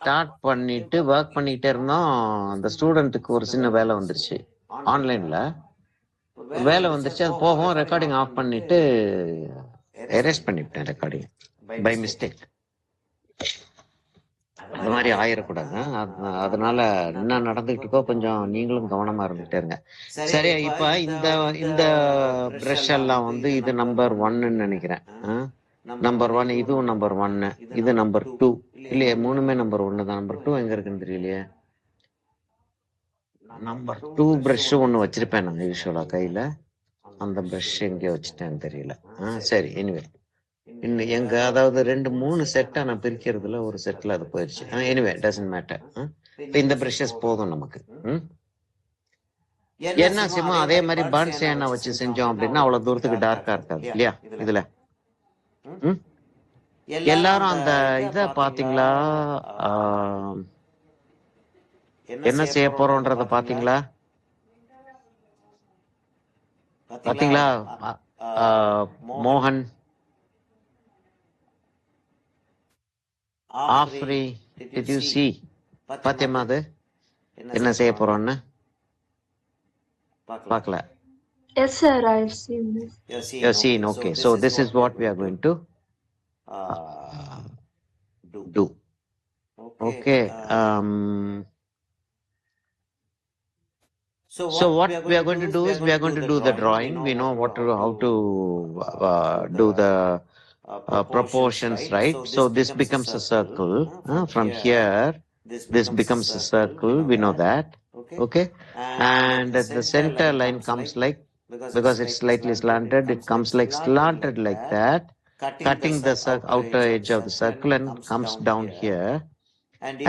Start பண்ணிட்டு work பண்ணிட்டே இருந்தோம். அந்த ஸ்டூடெண்ட்டுக்கு ஒரு சின்ன வேலை வந்துருச்சு ஆன்லைன்ல. வேலை வந்துருச்சு, அது போகும். ரெக்கார்டிங் ஆஃப் பண்ணிட்டு எரேஸ் பண்ணிவிட்டேன் ரெக்கார்டிங் பை மிஸ்டேக். அந்த மாதிரி ஆயிடக்கூடாது. அதனால என்ன நடந்துகிட்டு இருக்கோ கொஞ்சம் நீங்களும் கவனமா இருந்துட்டே இருங்க. சரி, இப்ப இந்த பிரஷ் எல்லாம் வந்து இது நம்பர் 1ன்னு நினைக்கிறேன். நம்பர் 1 இதுவும் நம்பர் 1, இது நம்பர் 2 இல்லையே, மூணுமே நம்பர் 1 தான். நம்பர் 2 எங்க இருக்குன்னு தெரியலையே. நம்பர் 2 பிரஷ் ஒன்று வச்சிருப்பேன் நான் யூஸ்வலா கையில. அந்த பிரஷ் எங்கேயோ வச்சுட்டேன்னு தெரியல. சரி, எனிவே இன்னும் எங்க அதாவது 2-3 செட்டா நான் பிரிக்கிறதுல ஒரு செட்ல அது போயிடுச்சு. Anyway doesn't matter. இப்போ இந்த பிரஷஸ் போதும் நமக்கு. என்ன சிமா அதே மாதிரி பர்ன் சேனா வச்சு செஞ்சோம் அப்படின்னா அவ்வளவு தூரத்துக்கு டார்க்கா இருக்காது இல்லையா இதுல. எல்லாரும் அந்த இத பாத்தீங்களா? என்ன செய்ய போறோம்ன்றத பாத்தீங்களா? மோகன், ஆஃப்ரி, did you see? பாத்தியமா அது என்ன செய்ய போறோம்னு? பார்க்கல. Yes sir, I've seen this. You have seen, okay. So this is what we are going to do. Okay. So what we are going to do is we are going to do the drawing. We know how to do the proportions, right? So this becomes a circle. From here, this becomes a circle. We know that. Okay. And the center line comes like, because it's slightly slanted, it comes like slanted like that, cutting the outer edge of the circle and comes down here.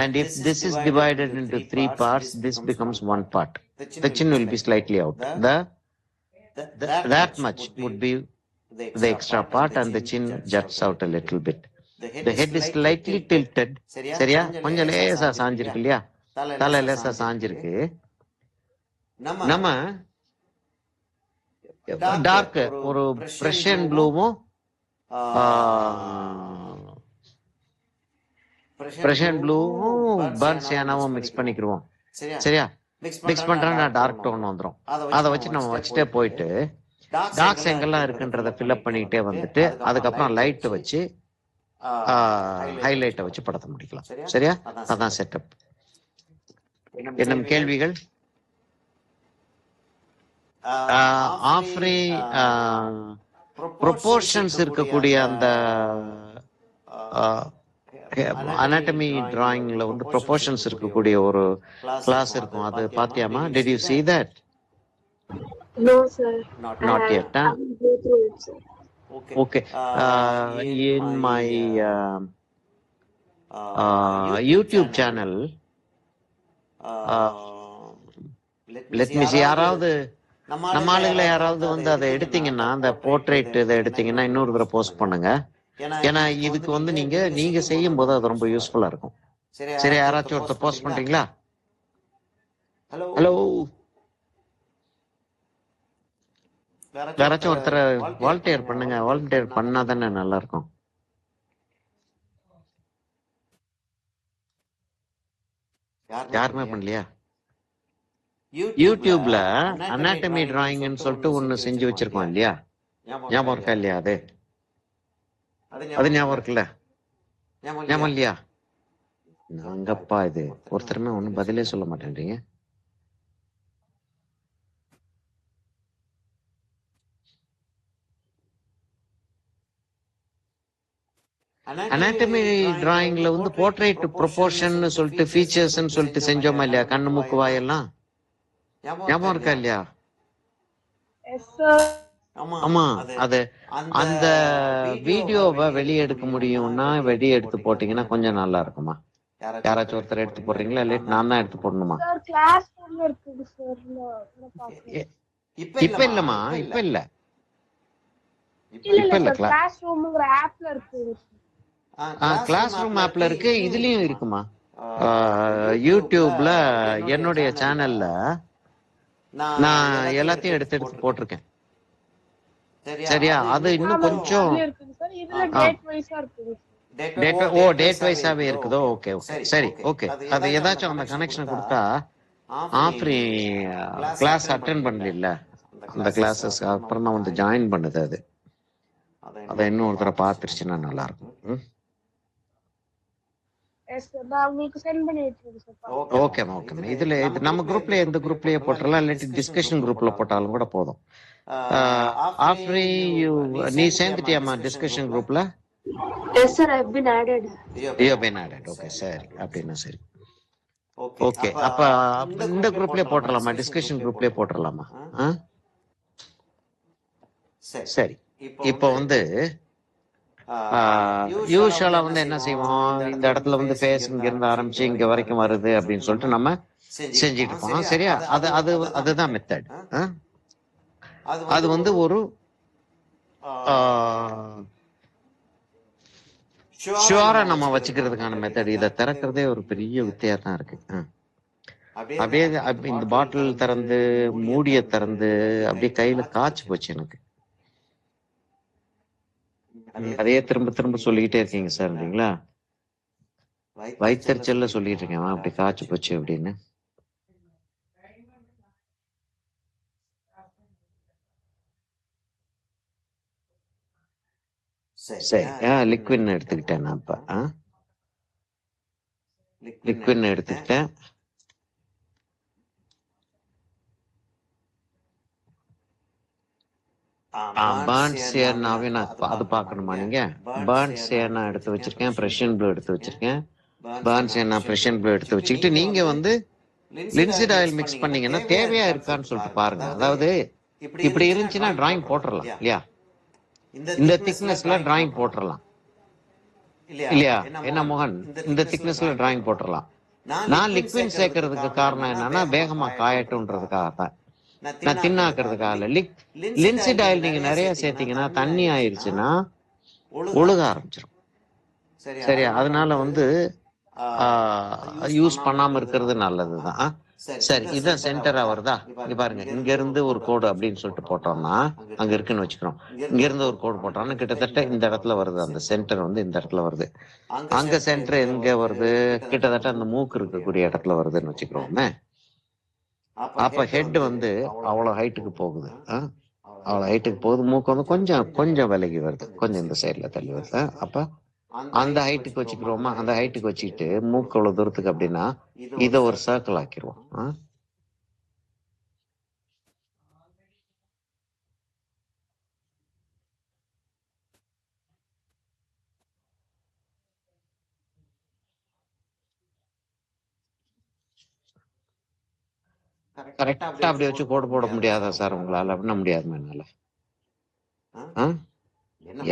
And if this is divided into 3 parts, this becomes 1 part. The chin will be slightly out. That much would be the extra part, and the chin juts out a little bit. The head is slightly tilted. சரியா? கொஞ்சம் லேசா சாஞ்சிருக்கு இல்லையா? தலை லேசா சாஞ்சிருக்கு. நம்ம dark ஒரு Prussian ப்ளூவும் Prussian ப்ளூவும் burn சியானாவும் mix பண்ணிக்கிருவோம். சரியா? Mix பண்றா டார்க் டோன் வந்துடும். அதை வச்சு நம்ம வச்சுட்டே போயிட்டு டார்க்ஸ் எங்கெல்லாம் இருக்குன்றத ஃபில்அப் பண்ணிக்கிட்டே வந்துட்டு அதுக்கப்புறம் லைட் வச்சு ஹைலைட்டை வச்சு படத்தை முடிக்கலாம். சரியா? அதான் செட்டப். என்ன கேள்விகள்? ஆஃப்ரி ப்ரொபோர்ஷன்ஸ் இருக்கக்கூடிய அந்த அனாட்டமி டிராயிங்ல வந்து ப்ரொபோர்ஷன்ஸ் இருக்கக்கூடிய ஒரு கிளாஸ் இருக்கும். அது பாத்தியாமா? Did you see that? No sir. Not yet. Go through it, sir. Okay. In my YouTube channel, let me see. யாராவது நம்ம ஆளுகளை யாராவது வந்து அதை எடுத்தீங்கன்னா, அந்த போர்ட்ரேட் இதை எடுத்தீங்கன்னா இன்னொரு தடவை போஸ்ட் பண்ணுங்க. ஏன்னா இதுக்கு வந்து நீங்க செய்யும் போது அது ரொம்ப யூஸ்ஃபுல்லா இருக்கும். சரி, யாராச்சும் ஒருத்தர் போஸ்ட் பண்றீங்களா? ஹலோ, யாராச்சும் ஒருத்தர் வாலண்டியர் பண்ணுங்க. வாலண்டியர் பண்ணா தானே நல்லா இருக்கும். யாருமே பண்ணலையா? யூடியூப்ல அனாட்டமி டிராயிங்னு சொல்லிட்டு ஒண்ணு செஞ்சு வச்சிருக்கோம் இல்லையா? ஞாபகம் இருக்கா இல்லையா? அது ஞாபகம் இருக்குல்ல? ஞாபகம் இல்லையா? நாங்கப்பா இது ஒருத்தருமே ஒன்னும் பதிலே சொல்ல மாட்டேன்றீங்க. அனாட்டமி டிராயிங்ல வந்து போர்ட்ரேட் ப்ரொபோர்ஷன் சொல்லிட்டு ஃபீச்சர்ஸ் சொல்லிட்டு செஞ்சோமா இல்லையா? கண்ணு மூக்கு வாயெல்லாம் ஞாபகம் இருக்கா இல்லையா? ஆமா, அது அந்த வீடியோவை வெளியே எடுக்க முடியும்னா வெளியே எடுத்து போட்டீங்கன்னா கொஞ்சம் நல்லா இருக்குமா? யாராச்சும் ஒருத்தர் எடுத்து போடுறீங்களா? இல்லை நான் தான் எடுத்து போடணுமா? இப்ப இல்லம்மா, இப்ப இல்ல. கிளாஸ் ரூம் ஆப்ல இருக்கு, இதுலயும் இருக்குமா? யூடியூப்ல என்னுடைய சேனல்ல நான் எல்லாத்தையும் எடுத்து போட்டிருக்கேன். சரியா? அது இன்னும் கொஞ்சம் டேட் வைஸாவே இருக்குதோ? ஓகே ஓகே, சரி, ஓகே. அது ஏதாச்சும் அந்த கனெக்ஷன் கொடுத்தா ஆஃப்ரி கிளாஸ் அட்டென்ட் பண்ணல, அந்த கிளாஸஸ் அப்புறம் தான் வந்து ஜாயின் பண்ணுது. அது அதை இன்னும் ஒரு தடவை பார்த்துருச்சுன்னா நல்லா இருக்கும். ஓகேம்மா ஓகேம்மா. இதுல இது நம்ம குரூப்ல எந்த குரூப்லயே போட்டுடலாம், இல்லாட்டி டிஸ்கஷன் குரூப்ல போட்டாலும் கூட போதும். ஆஃப்ரி நீ சேர்ந்துட்டியாமா டிஸ்கஷன் குரூப்ல? Yes, sir. I've been added. ஐயோ பெனாடட். ஓகே சரி, அப்படின்னா சரி. ஓகே, அப்ப இந்த குரூப்லயே போட்டுடலாமா, டிஸ்கஷன் குரூப்லயே போட்டுடலாமா? சரி. இப்போ வந்து யூஸ்வலா வந்து என்ன செய்வோம், இந்த இடத்துல வந்து ஃபேஸ் இங்க இருந்து ஆரம்பிச்சு இங்க வரைக்கும் வருது அப்படின்னு சொல்லிட்டு நம்ம செஞ்சுட்டு இருப்போம். சரியா? அது அது அதுதான் மெத்தட். அது வந்து ஒரு ஷுவரா நம்ம வச்சுக்கிறதுக்கான மெத்தட். இதை திறக்கிறதே ஒரு பெரிய வித்தையா தான் இருக்கு. அப்படியே இந்த பாட்டில் திறந்து மூடிய திறந்து அப்படியே கையில காய்ச்சி போச்சு எனக்கு. அதையே திரும்ப திரும்ப சொல்லிக்கிட்டே இருக்கீங்க சார் இல்லைங்களா? வயிற்றுச்சல்ல சொல்லிட்டு இருக்கேன் அப்படி காய்ச்சி போச்சு அப்படின்னு. சரி, லிக்விட்னு எடுத்துக்கிட்டேன் நான். இப்ப லிக்விட்னு எடுத்துக்கிட்டேன். பர்ன்சியர்னாவே நான் அது பார்க்கணுமா நீங்க? பர்ன்சியர் நான் எடுத்து வச்சிருக்கேன், பிரஷன் ப்ளூ எடுத்து வச்சிருக்கேன். பர்ன்சியர் நான் பிரஷன் ப்ளூ எடுத்து வச்சுக்கிட்டு நீங்க வந்து லின்சிட் ஆயில் மிக்ஸ் பண்ணீங்கன்னா தேவையா இருக்கான்னு சொல்லிட்டு பாருங்க. அதாவது இப்படி இருந்துச்சுன்னா டிராயிங் போட்டுடலாம் இல்லையா? இந்த திக்னஸ்ல டிராயிங் போட்டுடலாம் இல்லையா? என்ன மோகன், இந்த திக்னஸ்ல டிராயிங் போட்டுடலாம். நான் லிக்விட் சேர்க்கறதுக்கு காரணம் என்னன்னா வேகமா காயட்டும்ன்றதுக்காக தான், நான் தின்னாக்குறதுக்காக இல்ல. லின்சிட் ஆயில் நீங்க நிறைய சேர்த்தீங்கன்னா தண்ணி ஆயிடுச்சுன்னா ஒழுக ஆரம்பிச்சிடும். சரியா? அதனால வந்து யூஸ் பண்ணாம இருக்கிறது நல்லதுதான். சரி, இதுதான் சென்டரா வருதா? இங்க பாருங்க, இங்க இருந்து ஒரு கோடு அப்படின்னு சொல்லிட்டு போட்டோம்னா அங்க இருக்குன்னு வச்சுக்கிறோம். இங்க இருந்து ஒரு கோடு போட்டோம்னா கிட்டத்தட்ட இந்த இடத்துல வருது. அந்த சென்டர் வந்து இந்த இடத்துல வருது. அங்க சென்டர் எங்க வருது? கிட்டத்தட்ட அந்த மூக்கு இருக்கக்கூடிய இடத்துல வருதுன்னு வச்சுக்கிறோமே. அப்ப ஹெட் வந்து அவ்வளவு ஹைட்டுக்கு போகுது. அவ்வளவு ஹைட்டுக்கு போகுது. மூக்கு வந்து கொஞ்சம் கொஞ்சம் விலகி வருது, கொஞ்சம் இந்த சைட்ல தள்ளி வருது. அப்ப அந்த ஹைட்டுக்கு வச்சுக்கிறோமா? அந்த ஹைட்டுக்கு வச்சுக்கிட்டு மூக்கு அவ்வளவு தூரத்துக்கு அப்படின்னா இதை ஒரு சர்க்கிள் ஆக்கிடுவோம். கரெக்டா அப்படி வச்சு கோடு போட முடியாதா சார் உங்களால? அப்படின்னா முடியாது என்னால.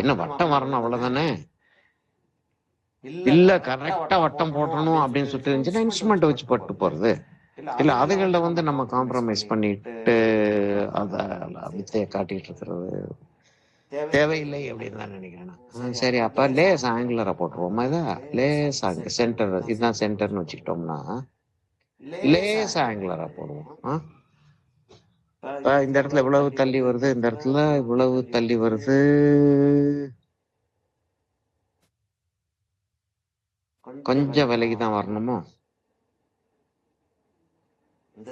என்ன வட்டம் வரணும் அவ்வளவுதானே? இல்ல கரெக்டா வட்டம் போட்டணும் அப்படின்னு சொல்லிட்டு இருந்துச்சுன்னா இன்ஸ்ட்ருமெண்ட் வச்சு போட்டு போறது இல்ல. அதுகளில் வந்து நம்ம காம்ப்ரமைஸ் பண்ணிட்டு அத வித்தைய காட்டிட்டு இருக்கிறது தேவையில்லை அப்படின்னு தான் நினைக்கிறேன். சரி, அப்ப லேஸ் ஆங்குலரா போட்டுருவோமா? இதா லேஸ் சென்டர், இதுதான் சென்டர்னு வச்சுக்கிட்டோம்னா லேஸ் ஆங்குலரா போடுவோம். இந்த இடத்துல இவ்வளவு தள்ளி வருது, இந்த இடத்துல இவ்வளவு தள்ளி வருது. கொஞ்சம் விலைக்கு தான் வரணுமோ?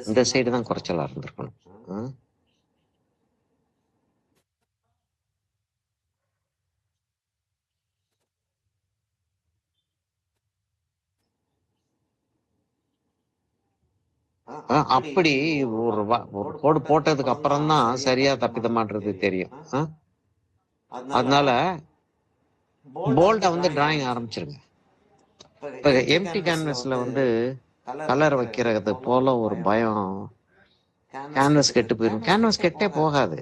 இந்த சைடு தான் குறைச்சலா இருந்திருக்கணும். அப்படி ஒரு கோடு போட்டதுக்கு அப்புறம் தான் சரியா தப்பிதமான்றது தெரியும். அதனால போல்டா வந்து டிராயிங் ஆரம்பிச்சிருங்க. இப்ப எம்டி கேன்வஸ்ல வந்து கலர் வைக்கிறது போல ஒரு பயம். கேன்வஸ் கெட்டு போயிடும். கேன்வஸ் கெட்டே போகாது.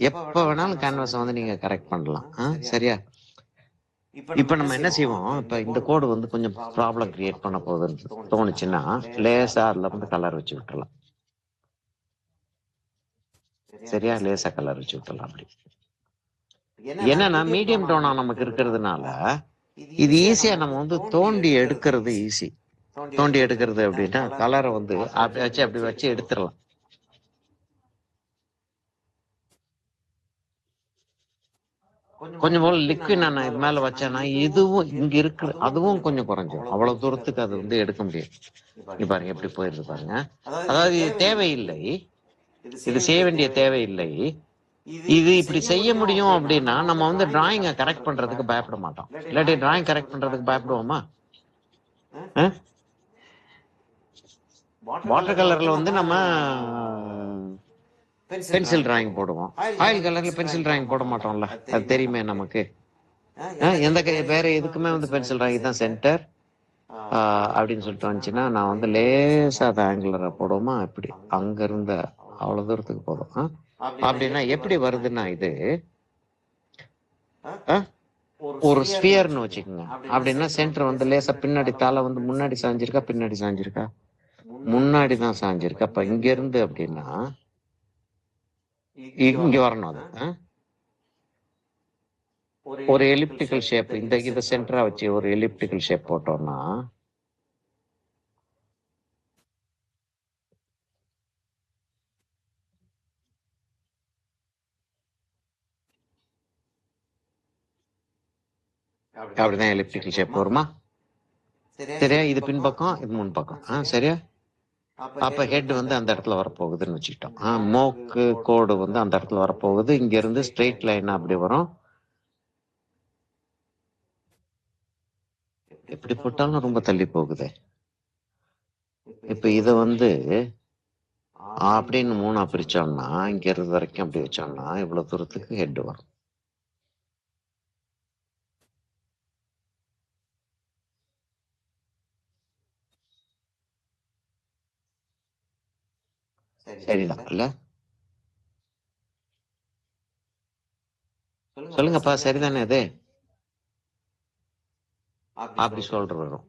எப்ப வேணாலும் கேன்வஸ் வந்து நீங்க கரெக்ட் பண்ணலாம். சரியா? இப்ப நம்ம என்ன செய்வோம், இப்ப இந்த கோடு வந்து கொஞ்சம் ப்ராப்ளம் கிரியேட் பண்ண போகுதுன்னு தோணுச்சுன்னா லேசா அதுல வந்து கலர் வச்சு விட்டுறலாம். சரியா? லேசா கலர் வச்சு விட்டுறலாம். அப்படி என்னன்னா மீடியம் டோனா நமக்கு இருக்கிறதுனால இது ஈஸியா நம்ம வந்து தோண்டி எடுக்கிறது ஈஸி. தோண்டி எடுக்கிறது அப்படின்னா கலரை வந்து அப்படி வச்சு எடுத்துடலாம். கொஞ்சம் போல லிக்விட் நான் இது மேல வச்சேன்னா இதுவும் இங்க இருக்கு, அதுவும் கொஞ்சம் குறைஞ்சிடும். அவ்வளவு தூரத்துக்கு அது வந்து எடுக்க முடியாது. நீ பாருங்க எப்படி போயிருது பாருங்க. அதாவது இது தேவையில்லை, இது செய்ய வேண்டிய தேவையில்லை. இது இப்படி செய்ய முடியும் அப்படின்னா நம்ம வந்து டிராயிங்கை கரெக்ட் பண்றதுக்கு பயப்பட மாட்டோம். இல்லாட்டி டிராயிங் கரெக்ட் பண்றதுக்கு பயப்படுவோமா? வாட்டர் கலர்ல வந்து நம்ம பென்சில் டிராயிங் போடுவோம். ஆயில் கலர்ல பென்சில் டிராயிங் போட மாட்டோம்ல, அது தெரியுமே நமக்கு. எந்த வேற எதுக்குமே வந்து பென்சில் டிராயிங் தான் சென்டர் அப்படின்னு சொல்லிட்டு வந்துச்சுன்னா நான் வந்து லேசா அதை ஆங்குலரை போடுவோமா, இப்படி அங்க இருந்த அவ்வளவு தூரத்துக்கு போதும். அப்படின்னா எப்படி வருதுன்னா இது ஒரு ஸ்பியர்னு வச்சுக்கோங்க. அப்படின்னா சென்டர் வந்து லேசா பின்னாடி, தலை வந்து முன்னாடி சாஞ்சிருக்கா பின்னாடி சாஞ்சிருக்கா? முன்னாடி தான் சாஞ்சிருக்கு. அப்ப இங்க இருந்து அப்படின்னா இங்க வரணும் அது. ஒரு எலிப்டிக்கல் ஷேப், இந்த இதை சென்டரா வச்சு ஒரு எலிப்டிக்கல் ஷேப் போட்டோம்னா அப்படிதான் எலிப்டிக்கல் ஷேப் வருமா? சரியா? இது பின்பக்கம், இது முன்பக்கம். சரியா? அப்ப ஹெட் வந்து அந்த இடத்துல வரப்போகுதுன்னு வச்சுக்கிட்டோம். மோக்கு கோடு வந்து அந்த இடத்துல வரப்போகுது. இங்க இருந்து ஸ்ட்ரெயிட் லைன் அப்படி வரும். எப்படி போட்டாலும் ரொம்ப தள்ளி போகுது. இப்ப இத வந்து அப்படின்னு மூணா பிரிச்சோம்னா இங்க இருந்து வரைக்கும் அப்படி வச்சோம்னா இவ்வளவு தூரத்துக்கு ஹெட் வரும். சரிதான் இல்ல? சொல்லுங்கப்பா, சரிதானே அது? அப்படி சொல்ற வரும்.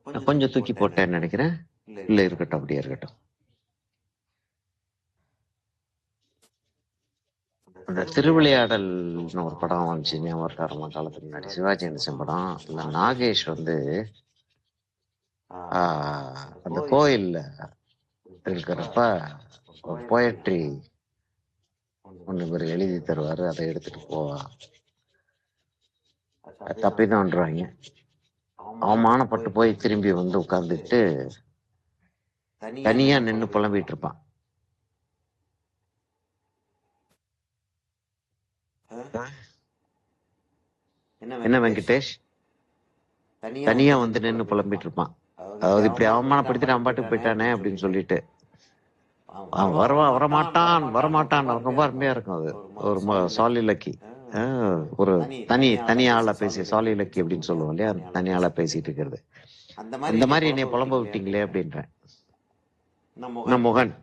நான் கொஞ்சம் தூக்கி போட்டேன்னு நினைக்கிறேன். இல்ல இருக்கட்டும், அப்படியே இருக்கட்டும். அந்த திருவிளையாடல்னு ஒரு படம் வந்துச்சு ஞாபகம் இருக்கா? ரொம்ப காலத்துக்கு முன்னாடி சிவாஜி கணேசன் படம். இல்ல நாகேஷ் வந்து அந்த கோயில்ல இருக்கிறப்ப ஒரு போயட்ரி ஒண்ணு பேர் எழுதி தருவாரு, அதை எடுத்துட்டு போவா. தப்பிதான்றாங்க. அவமானப்பட்டு போய் திரும்பி வந்து உட்கார்ந்துட்டு தனியா நின்னு புலம்பிட்டு இருப்பான். என்ன வெங்கடேஷ்? தனியா வந்து நின்னு புலம்பிட்டு இருப்பான். அதாவது இப்படி அவமானப்படுத்திட்டு அவன் பாட்டுக்கு போயிட்டானே அப்படின்னு சொல்லிட்டு. அவன் வருவான், வரமாட்டான் வரமாட்டான். ரொம்ப அருமையா இருக்கும் அது. ஒரு சாலிலக்கி, ஒரு தனி ஆளா பேசி, சாலிலக்கி அப்படின்னு சொல்லுவோம் இல்லையா, தனி ஆளா பேசிட்டு இருக்கிறது. இந்த மாதிரி என்னை புலம்ப விட்டீங்களே அப்படின்றேன். நான் முகன்.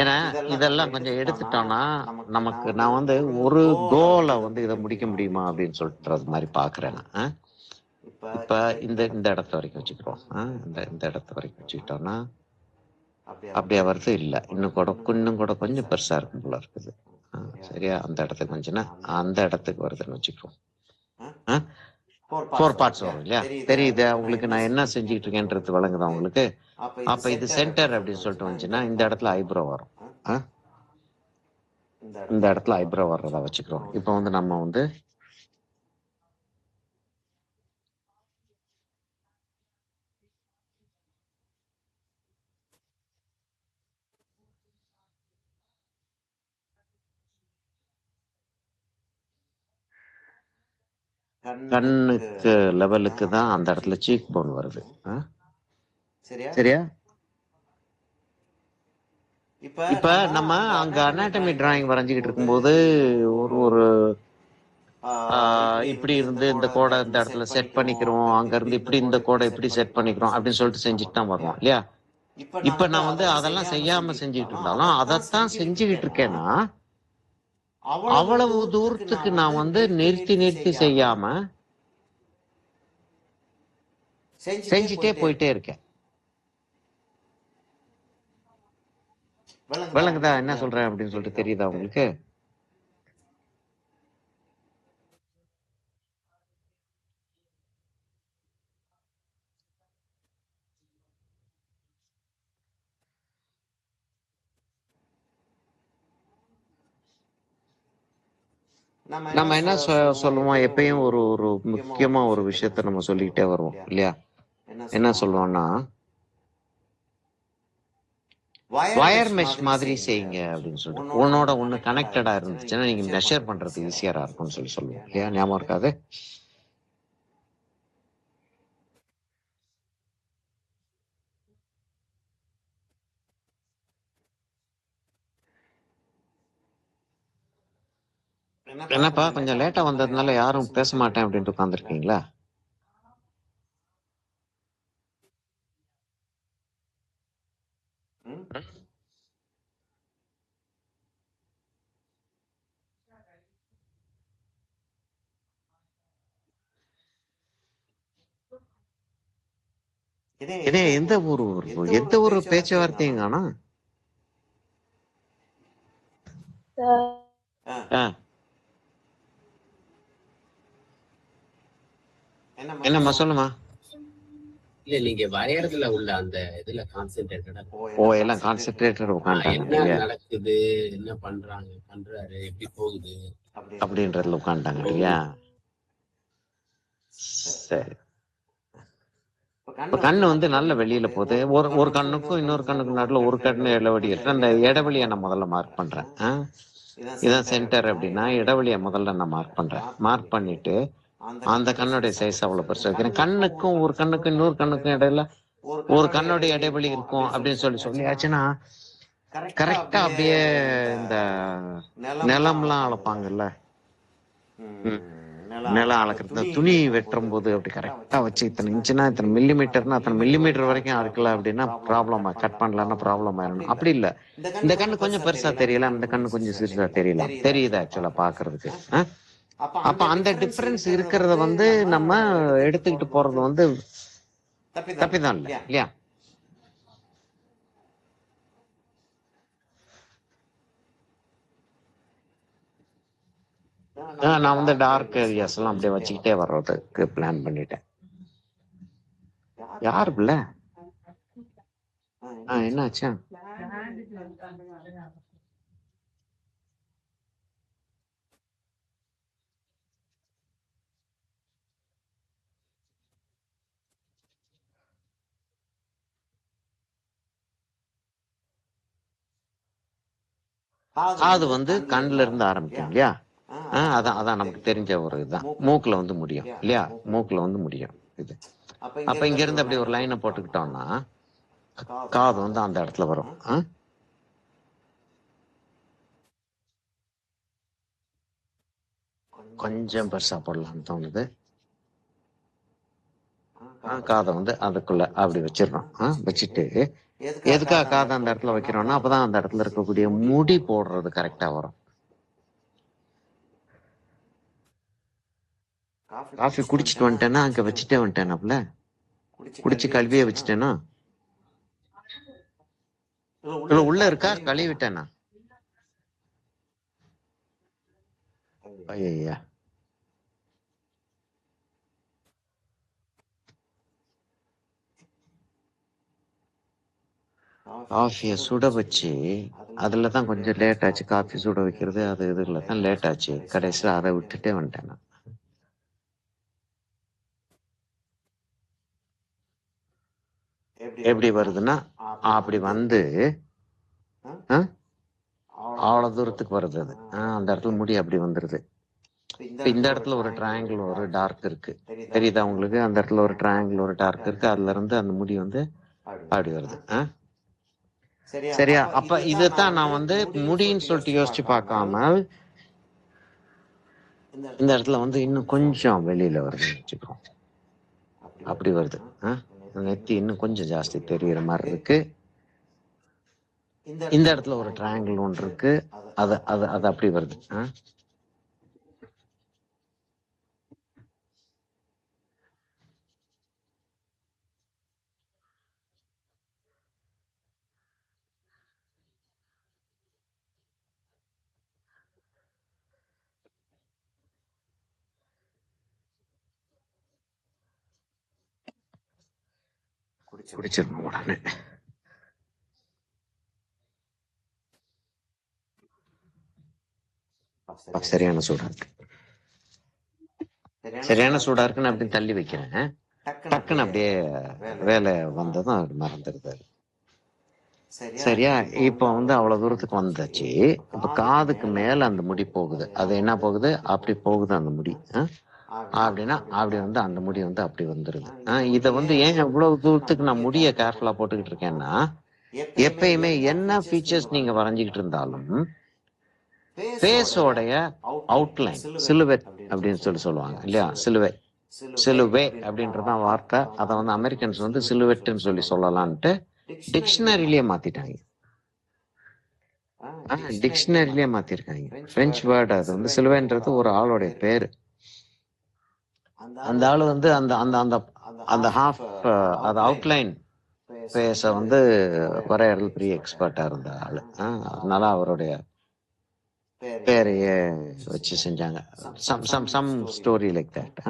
ஏன்னா இதெல்லாம் கொஞ்சம் எடுத்துட்டோம்னா நமக்கு, நான் வந்து ஒரு கோலை வந்து இதை முடிக்க முடியுமா அப்படின்னு சொல்றது மாதிரி பாக்குறேன். இப்ப இந்த இந்த இடத்த வரைக்கும் வச்சுக்கிறோம். இந்த இடத்த வரைக்கும் வச்சுக்கிட்டோம்னா அப்படியே வருது இல்ல, இன்னும் கூட கொஞ்சம் பெருசா இருக்கும் போல இருக்குது. சரியா? அந்த இடத்துக்கு வந்துச்சுன்னா அந்த இடத்துக்கு வருதுன்னு வச்சுக்கிறோம். 4 பார்ட்ஸ் வரும் இல்லையா? தெரியுது உங்களுக்கு நான் என்ன செஞ்சுட்டு இருக்கேன்றது விளங்குதா உங்களுக்கு? அப்ப இது சென்டர் அப்படின்னு சொல்லிட்டு வந்துச்சுன்னா இந்த இடத்துல ஐப்ரோ வரும். இந்த இடத்துல ஐப்ரோ வர்றதா வச்சுக்கிறோம். இப்ப வந்து நம்ம வந்து கண்ணுக்கு லெவலுக்கு தான் அந்த இடத்துல சீக் போன் வருது. சரியா? இப்ப நம்ம அங்க அனாட்டமி டிராயிங் வரைஞ்சுக்கிட்டு இருக்கும்போது ஒரு இப்படி இருந்து இந்த கோடை இந்த இடத்துல செட் பண்ணிக்கிறோம், அங்க இருந்து இப்படி இந்த கோடை இப்படி செட் பண்ணிக்கிறோம் அப்படின்னு சொல்லிட்டு செஞ்சுட்டு தான் வருவோம் இல்லையா? இப்ப நான் வந்து அதெல்லாம் செய்யாம செஞ்சுட்டு இருந்தாலும் அதைத்தான் செஞ்சுக்கிட்டு இருக்கேன்னா அவ்வளவு தூரத்துக்கு நான் வந்து நிறுத்தி செய்யாம செஞ்சுட்டே போயிட்டே இருக்கேன். விளங்குதா என்ன சொல்றேன் அப்படின்னு சொல்லிட்டு? தெரியுதா உங்களுக்கு? நம்ம என்ன சொல்லுவோம், எப்பயும் ஒரு ஒரு முக்கியமா ஒரு விஷயத்த நம்ம சொல்லிக்கிட்டே வருவோம் இல்லையா? என்ன சொல்லுவோம்னா, வயர் மெஷ் மாதிரி செய்யுங்க அப்படின்னு சொல்லிட்டு. ஒன்னோட ஒண்ணு கனெக்டடா இருந்துச்சுன்னா நீங்க மெஷர் பண்றது ஈஸியரா இருக்கும்னு சொல்லுவோம் இல்லையா? ஞாபகம் இருக்காது? என்னப்பா கொஞ்சம் லேட்டா வந்ததுனால யாரும் பேச மாட்டேன் அப்படின்ட்டு உட்காந்துருக்கீங்களா? இதே எந்த ஒரு பேச்சுவார்த்தையும் காணோம். ஆ, என்னம்மா சொல்லுமா? இல்ல நீங்க வரையறதுல உள்ள அந்த இதுல கான்சென்ட்ரேட்டடா எல்லாம் கான்சென்ட்ரேட்டட் உட்காந்துட்டாங்க என்ன இல்லையா? நடக்குது, என்ன பண்றாரு, எப்படி போகுது. அப்படின்றதுல உட்காந்துட்டாங்க இல்லையா? சரி. இப்ப கண்ணு வந்து நல்ல வெளியில போகுது. ஒரு ஒரு கண்ணுக்கும் இன்னொரு கண்ணுக்கும் நடுவுல ஒரு கண்ணு இடைவெளி இருக்கு. அந்த இடைவெளியை நான் முதல்ல மார்க் பண்றேன். இதான் சென்டர் அப்படின்னா இடைவெளியை முதல்ல நான் மார்க் பண்றேன். மார்க் பண்ணிட்டு அந்த கண்ணுடைய சைஸ் அவ்வளவு பெருசா வைக்கிறேன். கண்ணுக்கும் ஒரு கண்ணுக்கும் இன்னொரு கண்ணுக்கும் இடையில ஒரு கண்ணுடைய இடைவெளி இருக்கும் அப்படின்னு சொல்லியாச்சுன்னா கரெக்டா அப்படியே இந்த நிலம்லாம் அளப்பாங்கல்ல. நிலம் அளக்கிறது துணி வெட்டும் போது அப்படி கரெக்டா வச்சு இத்தனை இன்ச்சுனா இத்தனை மில்லிமீட்டர்னா அத்தனை மில்லிமீட்டர் வரைக்கும் இருக்குல்ல அப்படின்னா ப்ராப்ளம், கட் பண்ணலன்னா ப்ராப்ளம் ஆயிரும். அப்படி இல்ல, இந்த கண்ணு கொஞ்சம் பெருசா தெரியலாம், இந்த கண்ணு கொஞ்சம் சிறுசா தெரியலாம், தெரியுது ஆக்சுவலா பாக்குறதுக்கு. அப்ப அந்த டிஃபரன்ஸ் இருக்கிறத வந்து நம்ம எடுத்துக்கிட்டு போறது வந்து தப்பிதான் இல்ல இல்லையா? நான் வந்து டார்க் ஏரியாஸ் எல்லாம் அப்படியே வச்சுக்கிட்டே வர்றதுக்கு பிளான் பண்ணிட்டேன். யாரு பிள்ள? என்னாச்சா? காது வந்து கண்ணுல இருந்து ஆரம்பிக்கும் இல்லையா? அதான் அதான் நமக்கு தெரிஞ்ச ஒரு இதுதான். மூக்குல வந்து முடியும் இல்லையா? மூக்குல வந்து முடியும் இது. அப்ப இங்க இருந்து அப்படி ஒரு லைனை போட்டுக்கிட்டோம்னா காது வந்து அந்த இடத்துல வரும். கொஞ்சம் பெருசா போடலாம்னு தோணுது. காதை வந்து அதுக்குள்ள அப்படி வச்சிடறோம். வச்சுட்டு எதுக்காக காதை அந்த இடத்துல வைக்கிறோம்னா அப்பதான் அந்த இடத்துல இருக்கக்கூடிய முடி போடுறது கரெக்டா வரும். காஃபி குடிச்சிட்டு வந்துட்டேன்னா அங்க வச்சுட்டே வந்துட்டேனாப்ல. குடிச்சு கழுவியே வச்சுட்டேனா இல்ல உள்ள இருக்கா கழுவிட்டேனா? ஐயா, காஃபியை சுட வச்சு அதுல தான் கொஞ்சம் லேட் ஆச்சு. காஃபி சுட வைக்கிறது அது இதுல தான் லேட் ஆச்சு. கடைசியில் அதை விட்டுட்டே வந்துட்டேன் நான். எப்படி வருதுன்னா அப்படி வந்து அவ்வளவு தூரத்துக்கு வருது அது. அந்த இடத்துல முடி அப்படி வந்துருது. இந்த இடத்துல ஒரு ட்ரையாங்கிள் ஒரு டார்க் இருக்கு, தெரியுதா உங்களுக்கு? அந்த இடத்துல ஒரு ட்ரையாங்கிள் ஒரு டார்க் இருக்கு. அதுல இருந்து அந்த முடி வந்து அப்படி வருது. சரியா? அப்ப இதைத்தான் நான் வந்து முடின்னு சொல்லிட்டு யோசிச்சு பார்க்காம இந்த இடத்துல வந்து இன்னும் கொஞ்சம் வெளியில வருதுன்னு வச்சுக்கோம். அப்படி வருது. நெத்தி இன்னும் கொஞ்சம் ஜாஸ்தி தெரியுற மாதிரி இருக்கு. இந்த இடத்துல ஒரு ட்ரையாங்கிள் ஒன்று இருக்கு, அது அது அது அப்படி வருது. குடிச்சிடணும் உடனே. சரியான சூடா இருக்கு. சரியான சூடா இருக்குன்னு அப்படி தள்ளி வைக்கிறேன். டக்குன்னு அப்படியே வேலை வந்ததும் அது மறந்துடுது. சரியா? இப்போ வந்து அவ்வளவு தூரத்துக்கு வந்தாச்சு. இப்ப காதுக்கு மேல அந்த முடி போகுது. அது என்ன போகுது? அப்படி போகுது அந்த முடி. அப்படின்னா அப்படி வந்து அந்த முடி வந்து அப்படி வந்துருது. இத வந்து ஏன் இவ்வளவு தூரத்துக்கு நான் முடிய கேர்ஃபுல்லா போட்டுக்கிட்டு இருக்கேன்னா, எப்பயுமே என்ன ஃபீச்சர்ஸ் நீங்க வரைஞ்சுக்கிட்டு இருந்தாலும் ஃபேஸோடைய அவுட்லைன் சிலுவெட் அப்படின்னு சொல்லுவாங்க இல்லையா? சிலுவே அப்படின்றதான் வார்த்தை. அதை வந்து அமெரிக்கன்ஸ் வந்து சிலுவெட்டுன்னு சொல்லலான்ட்டு டிக்ஷனரியிலேயே மாத்திட்டாங்க. டிக்ஷனரியிலேயே மாத்திருக்காங்க. பிரெஞ்சு வேர்டு அது வந்து சிலுவைன்றது ஒரு ஆளுடைய பேரு. அந்த ஆளு வந்து அந்த அந்த அந்த அந்த ஹாஃப் அது அவுட்லைன் ஃபேஸ வந்து வரையறது பெரிய எக்ஸ்பர்ட்டா இருந்த ஆளு. அதனால அவருடைய பேரையே வச்சு செஞ்சாங்க. Some story like that.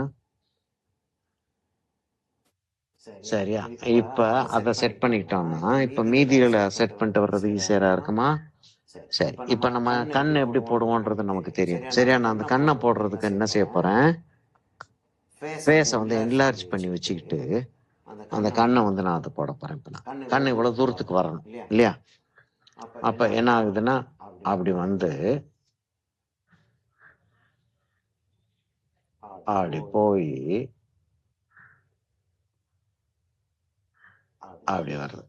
சரியா? இப்ப அதை செட் பண்ணிக்கிட்டோம்னா இப்ப மீதிகளை செட் பண்ணிட்டு வர்றது ஈஸியரா இருக்குமா? சரி, இப்ப நம்ம கண் எப்படி போடுவோன்றது நமக்கு தெரியும். சரியா? நான் அந்த கண்ணை போடுறதுக்கு என்ன செய்ய போறேன்? ஃபேஸ வந்து என்லார்ஜ் பண்ணி வச்சுக்கிட்டு அந்த கண்ணை வந்து நான் அதை போட போறேன். இப்ப நான் கண்ணு இவ்வளவு தூரத்துக்கு வரணும் இல்லையா? அப்ப என்ன ஆகுதுன்னா அப்படி வந்து அப்படி போய் அப்படி வருது.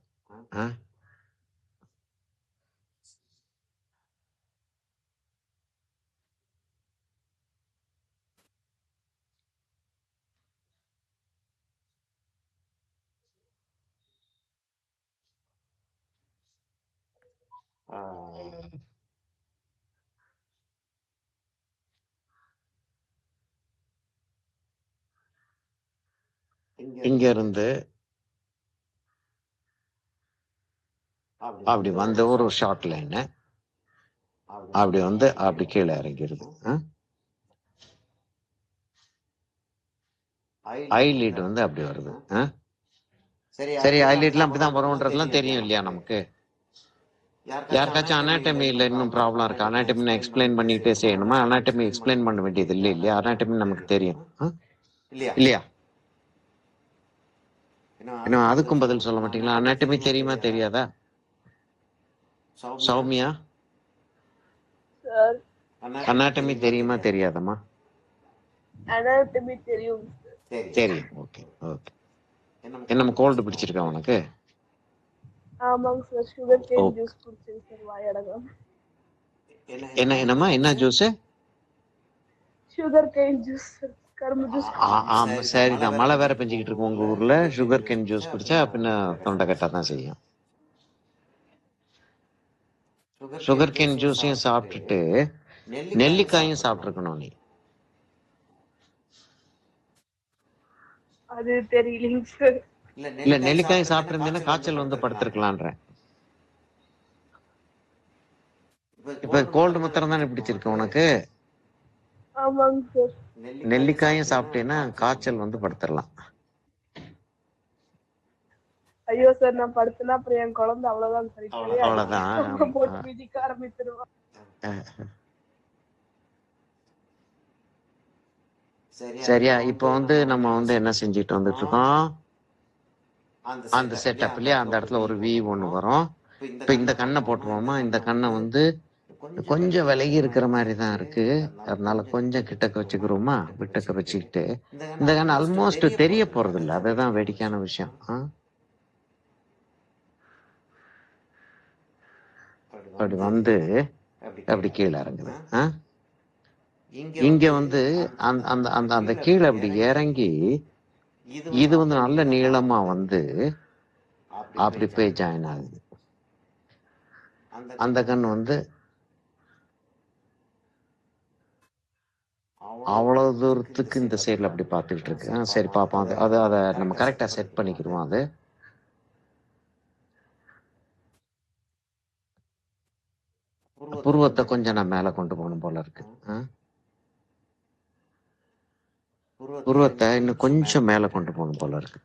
இங்க இருந்து அப்படி வந்து ஒரு ஷார்ட் லைன் அப்படி வந்து அப்படி கீழே இறங்கிருது. ஐலீட் வந்து அப்படி வருது. சரி, ஐலீட்லாம் அப்படிதான் வரும்ன்றதுலாம் தெரியும் இல்லையா நமக்கு? யாருக்காச்சும் அனாட்டமியில இன்னும் ப்ராப்ளம் இருக்கு, அனாட்டமி நான் எக்ஸ்பிளைன் பண்ணிக்கிட்டே செய்யணுமா? அனாட்டமி எக்ஸ்பிளைன் பண்ண வேண்டியது இல்லை இல்லையா? அனாட்டமி நமக்கு தெரியும் இல்லையா? ஏன்னா அதுக்கும் பதில் சொல்ல மாட்டீங்களா? அனாட்டமி தெரியுமா தெரியாதா? சௌமியா, சார் அனாட்டமி தெரியுமா தெரியாதம்மா? அனாட்டமி தெரியும். தெரியும். Okay okay. என்ன கோல்டு பிடிச்சிருக்கா உனக்கு? ஆமாங்க சார், சுகர் கேன் ஜூஸ் குடிச்சேன் சார், வாயடங்காம. என்னம்மா என்ன ஜூஸ்? சுகர் கேன் ஜூஸ், கரும்பு ஜூஸ். ஆமா சரிதான். மழை வேற பெஞ்சுக்கிட்டு இருக்கு உங்க ஊர்ல. சுகர் கேன் ஜூஸ் குடிச்சா பின்ன தொண்டை கட்டா தான் செய்யும். சுகர் கேன் ஜூஸையும் சாப்பிட்டுட்டு நெல்லிக்காயும் சாப்பிட்டுருக்கணும் நீ. அது தெரியலீங்க சார். இல்ல நெல்லிக்காயும் சாப்பிட்டு இருந்தேன்னா காய்ச்சல் வந்து படுத்திருக்கலான்றேன். இப்ப கோல்டு மாத்திரம் தானே பிடிச்சிருக்கு உனக்கு? ஆமாங்க சார். நெல்லிக்காயும் சாப்பிட்டேன்னா காய்ச்சல் வந்து படுத்துடலாம். ஐயோ சார், நான் படுத்தனா அப்புறம் என் குழந்தை அவ்வளவுதான் சார். அவ்வளவுதான். போட்டு மிதிக்க ஆரம்பிச்சிருவான். சரியா? இப்ப வந்து நம்ம வந்து என்ன செஞ்சுட்டு வந்துட்டு இருக்கோம்? அந்த செட்டப் இல்லையா? அந்த இடத்துல ஒரு வி ஒண்ணு வரும். இப்ப இந்த கண்ணை போட்டுருவோமா? இந்த கண்ணை வந்து கொஞ்சம் விலகி இருக்கிற மாதிரி தான் இருக்கு. அதனால கொஞ்சம் கிட்டக்க வச்சுக்கிறோமா? விட்டக்க வச்சுக்கிட்டு இந்த கண்ணு ஆல்மோஸ்ட் தெரிய போறது இல்லை. அதுதான் வேடிக்கையான விஷயம். அப்படி வந்து அப்படி கீழே இறங்குது. இங்க வந்து அந்த அந்த அந்த அந்த கீழே அப்படி இறங்கி இது வந்து நல்ல நீளமா வந்து அப்படி போய் ஜாயின் ஆகுது. அந்த கண் வந்து அவ்வளவு தூரத்துக்கு இந்த சைட்ல அப்படி பார்த்துக்கிட்டு இருக்கு. சரி பாப்போம். அதை நம்ம கரெக்டா செட் பண்ணிக்கிடுவோம். அது புருவத்தை கொஞ்சம் நான் மேல கொண்டு போகணும் போல இருக்கு. புருவத்தை இன்னும் கொஞ்சம் மேல கொண்டு போகணும் போல இருக்கு.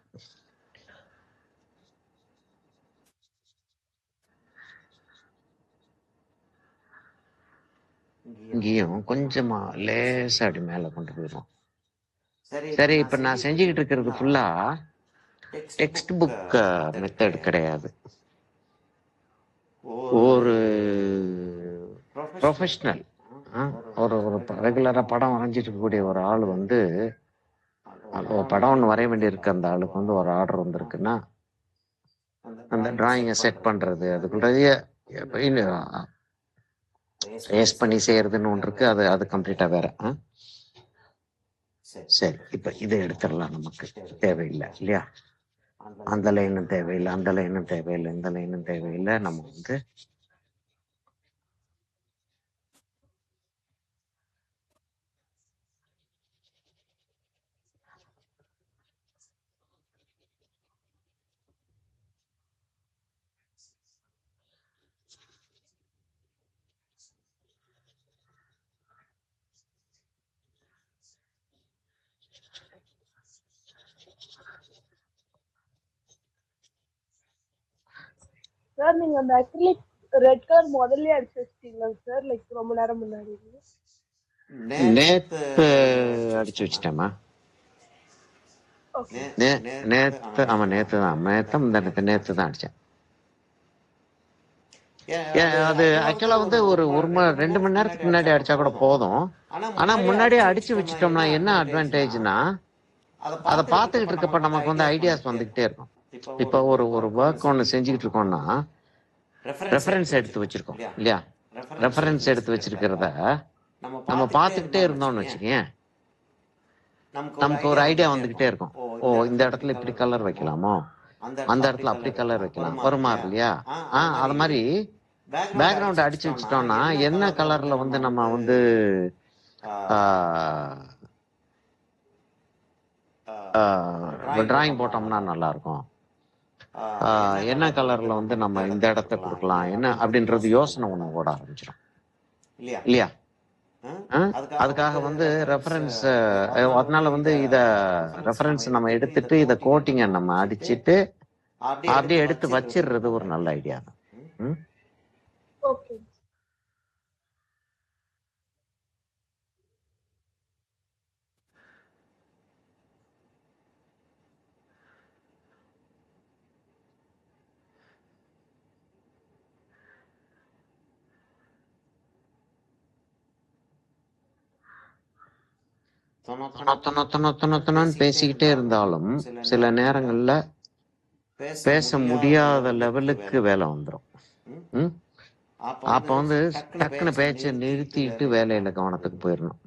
இங்கேயும் கொஞ்சமா லேசா அப்படி மேல கொண்டு போயிடும். சரி, இப்ப நான் செஞ்சுக்கிட்டு இருக்கிறது ஃபுல்லா டெக்ஸ்ட் புக் மெத்தட் கிடையாது. ஒரு ப்ரொஃபஷனல், ஒரு ஒரு ரெகுலரா படம் வரைஞ்சிட்டு இருக்கக்கூடிய ஒரு ஆள் வந்து ஒரு படம் ஒன்று வரைய வேண்டியிருக்கு. அந்த ஆளுக்கு வந்து ஒரு ஆர்டர் வந்திருக்குன்னா அந்த டிராயிங்கை செட் பண்றது, அதுக்குள்ளேயே ரேஸ் பண்ணி செய்யறதுன்னு ஒன்று இருக்கு. அது அது கம்ப்ளீட்டா வேற. சரி, இப்ப இதை எடுத்துடலாம். நமக்கு தேவையில்லை இல்லையா? அந்த லைனும் தேவையில்லை, அந்த லைனும் தேவையில்லை, இந்த லைனும் தேவையில்லை. நம்ம வந்து சார் நீங்க அந்த அக்ரிலிக் ரெட் கலர் முதல்லயே அடிச்சு வச்சிட்டீங்களா சார்? லைக் ரொம்ப நேரம் முன்னாடி. நேத்து அடிச்சு வச்சிட்டேமா. ஓகே. நேத்து, ஆமா நேத்து தான், நேத்து தான் அடிச்சேன். அது ஆக்சுவலா வந்து ஒரு 2 மணி நேரத்துக்கு முன்னாடி அடிச்சா கூட போதும். ஆனா முன்னாடியே அடிச்சு வச்சிட்டோம்னா என்ன அட்வான்டேஜ்னா, அதை பார்த்துக்கிட்டு இருக்கப்ப நமக்கு வந்து ஐடியாஸ் வந்துகிட்டே இருக்கும். இப்போ ஒரு ஒரு ஒர்க் ஒன்று செஞ்சுக்கிட்டு இருக்கோம்னா ரெஃபரன்ஸ் எடுத்து வச்சிருக்கோம் இல்லையா? ரெஃபரன்ஸ் எடுத்து வச்சிருக்கிறத நம்ம பார்த்துக்கிட்டே இருந்தோம்னு வச்சுக்கேன், நமக்கு ஒரு ஐடியா வந்துகிட்டே இருக்கும். ஓ, இந்த இடத்துல இப்படி கலர் வைக்கலாமோ, அந்த இடத்துல அப்படி கலர் வைக்கலாம், வருமா இல்லையா? அது மாதிரி பேக்ரவுண்ட் அடிச்சு வச்சிட்டோம்னா என்ன கலர்ல வந்து நம்ம வந்து டிராயிங் போட்டோம்னா நல்லா இருக்கும், என்ன கலர்ல வந்து நம்ம இந்த இடத்த கொடுக்கலாம், என்ன அப்படின்றது யோசனை ஒண்ணு ஓட ஆரம்பிச்சிடும் இல்லையா? அதுக்காக வந்து ரெஃபரன்ஸ், அதனால வந்து இத ரெஃபரன்ஸ் நம்ம எடுத்துட்டு இத கோட்டிங்க நம்ம அடிச்சிட்டு அப்படியே எடுத்து வச்சிடுறது ஒரு நல்ல ஐடியா தான். ஓகே. பேசிக்கிட்டே இருந்தாலும் சில நேரங்கள்ல பேச முடியாத லெவலுக்கு வேலை வந்துடும். அப்ப வந்து டக்குன்னு பேச்சை நிறுத்திட்டு வேலையில கவனத்துக்கு போயிடணும்.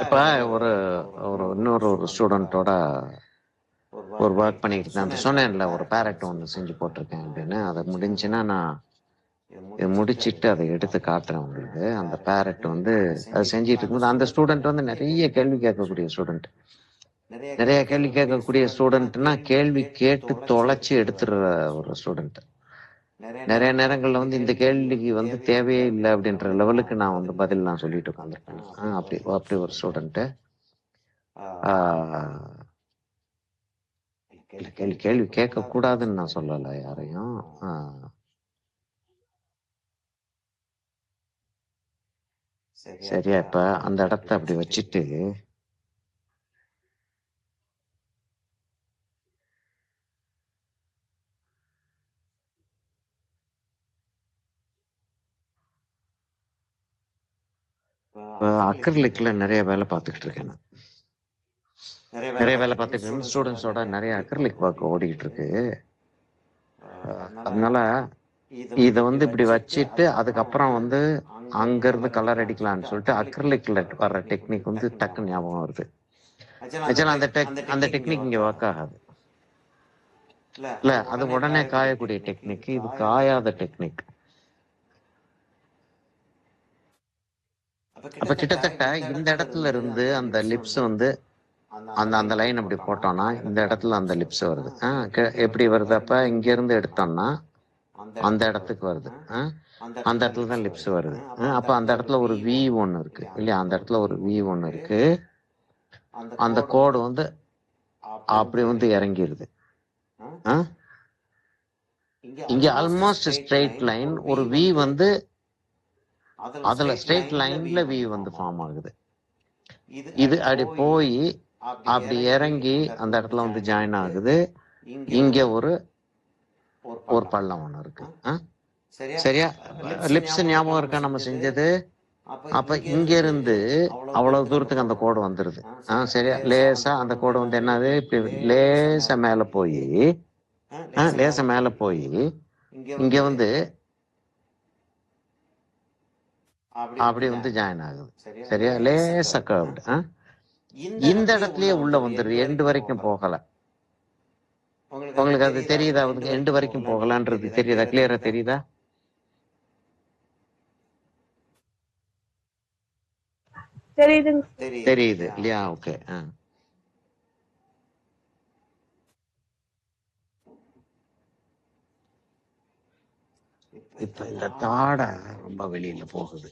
இப்ப ஒரு ஒரு இன்னொரு ஒரு ஸ்டூடெண்டோட ஒரு ஒர்க் பண்ணிக்கிட்டு இருந்தேன். அந்த சொன்னேன்ல, ஒரு பேரட் ஒன்று செஞ்சு போட்டிருக்கேன் அப்படின்னு. அதை முடிஞ்சுன்னா நான் இதை முடிச்சிட்டு அதை எடுத்து காட்டுறேன் உங்களுக்கு. அந்த பேரட் வந்து அதை செஞ்சிட்டு இருக்கும்போது அந்த ஸ்டூடெண்ட் வந்து நிறைய கேள்வி கேட்கக்கூடிய ஸ்டூடெண்ட். நிறைய கேள்வி கேட்கக்கூடிய ஸ்டூடெண்ட்னா கேள்வி கேட்டு தொலைச்சி எடுத்துடுற ஒரு ஸ்டூடெண்ட். நிறைய நேரங்கள்ல வந்து இந்த கேள்விக்கு வந்து தேவையே இல்லை அப்படின்ற லெவலுக்கு நான் வந்து பதில் நான் சொல்லிட்டு உட்காந்துருப்பேன். அப்படி அப்படி ஒரு ஸ்டூடெண்ட். கேள்வி கேள்வி கேட்க கூடாதுன்னு நான் சொல்லலை யாரையும். சரியா? இப்ப அந்த இடத்த அப்படி வச்சுட்டு அக்ரிலிக்ல நிறைய வேலை பார்த்துக்கிட்டு இருக்கேன் நான். நிறைய வேலை பார்த்துட்டு இருக்கேன். ஸ்டூடெண்ட்ஸோட நிறைய அக்ரிலிக் ஒர்க் ஓடிக்கிட்டு இருக்கு. அதனால இதை வந்து இப்படி வச்சுட்டு அதுக்கப்புறம் வந்து அங்கிருந்து கலர் அடிக்கலாம்னு சொல்லிட்டு அக்ரிலிக்ல வர்ற டெக்னிக் வந்து டக்குன்னு ஞாபகம் வருது. ஆக்சுவலா அந்த டெக்னிக் இங்க ஒர்க் ஆகாது இல்ல. அது உடனே காயக்கூடிய டெக்னிக், இது காயாத டெக்னிக். அப்ப கிட்டத்தட்ட இந்த இடத்துல இருந்து அந்த லிப்ஸ் வந்து அந்த அந்த லைன் அப்படி போட்டோம்னா இந்த இடத்துல அந்த லிப்ஸ் வருது. எப்படி வருது? அப்ப இங்க இருந்து எடுத்தோம்னா அந்த இடத்துக்கு வருது. அந்த இடத்துல தான் லிப்ஸ் வருது. அப்ப அந்த இடத்துல ஒரு வி ஒன்று இருக்கு இல்லையா? அந்த இடத்துல ஒரு வி ஒன்று இருக்கு. அந்த கோடு வந்து அப்படி வந்து இறங்கிருது. இங்க ஆல்மோஸ்ட் ஸ்ட்ரெயிட் லைன், ஒரு வி வந்து அதுல ஸ்ட்ரெயிட் லைன்ல வி வந்து ஃபார்ம் ஆகுது. இது அப்படி போய் அப்படி இறங்கி அந்த இடத்துல வந்து ஜாயின் ஆகுது. இங்க ஒரு ஒரு பள்ளம் ஒன்று இருக்கு. சரியா? லிப்ஸ் ஞாபகம் இருக்கா நம்ம செஞ்சது? அப்ப இங்க இருந்து அவ்வளவு தூரத்துக்கு அந்த கோடு வந்துருது. சரியா? லேசா அந்த கோடு வந்து என்னது, இப்படி லேசா மேல போய் லேசா மேல போய் இங்க வந்து அப்படி வந்து ஜாயின் ஆகுது. சரியா? லேசா கர்வ்டு. இந்த இடத்துலயே உள்ள வந்துருது, எண்டு வரைக்கும் போகல. உங்களுக்கு அது தெரியுதா? எண்டு வரைக்கும் போகலான்றது தெரியுதா? கிளியரா தெரியுதா? தெரியுதுங்க. தெரியுது இல்லையா? ஓகே. இப்ப இந்த தாடை ரொம்ப வெளியில போகுது.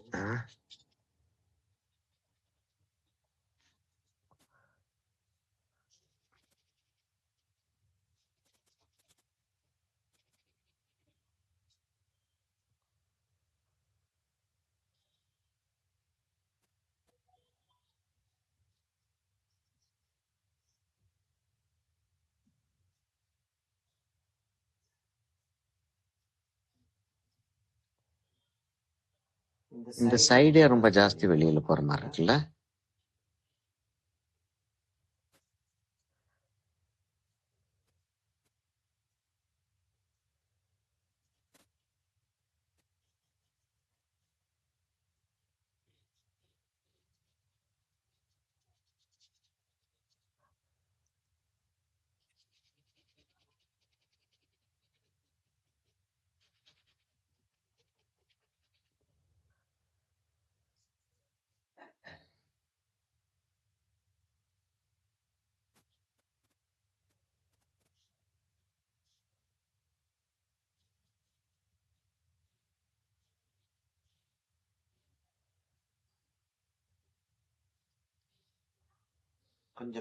இந்த சைடே ரொம்ப ஜாஸ்தி வெளியில போற மாதிரி இருக்குல்ல?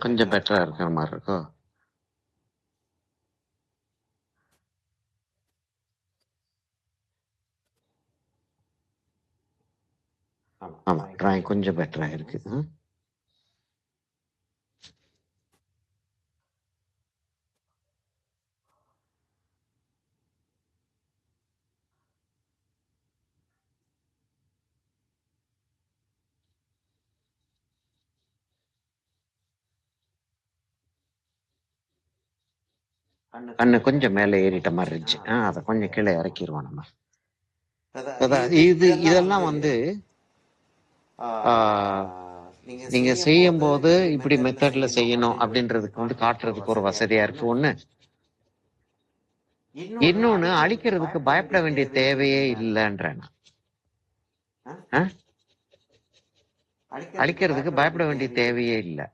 கொஞ்சம் பெட்டரா இருக்கிற மாதிரி இருக்கும். ஆமா, டிராயிங் கொஞ்சம் பெட்டரா இருக்கு. கண்ணு கொஞ்சம் மேல ஏறிட்ட மாதிரி இருந்துச்சு. அதை கொஞ்சம் கீழே இறக்கிடுவோம் நம்ம. இதெல்லாம் வந்து நீங்க செய்யும் போது இப்படி மெத்தட்ல செய்யணும் அப்படின்றதுக்கு வந்து காட்டுறதுக்கு ஒரு வசதியா இருக்கு ஒண்ணு. இன்னொன்னு, அழிக்கிறதுக்கு பயப்பட வேண்டிய தேவையே இல்லைன்றேன். அழிக்கிறதுக்கு பயப்பட வேண்டிய தேவையே இல்லை.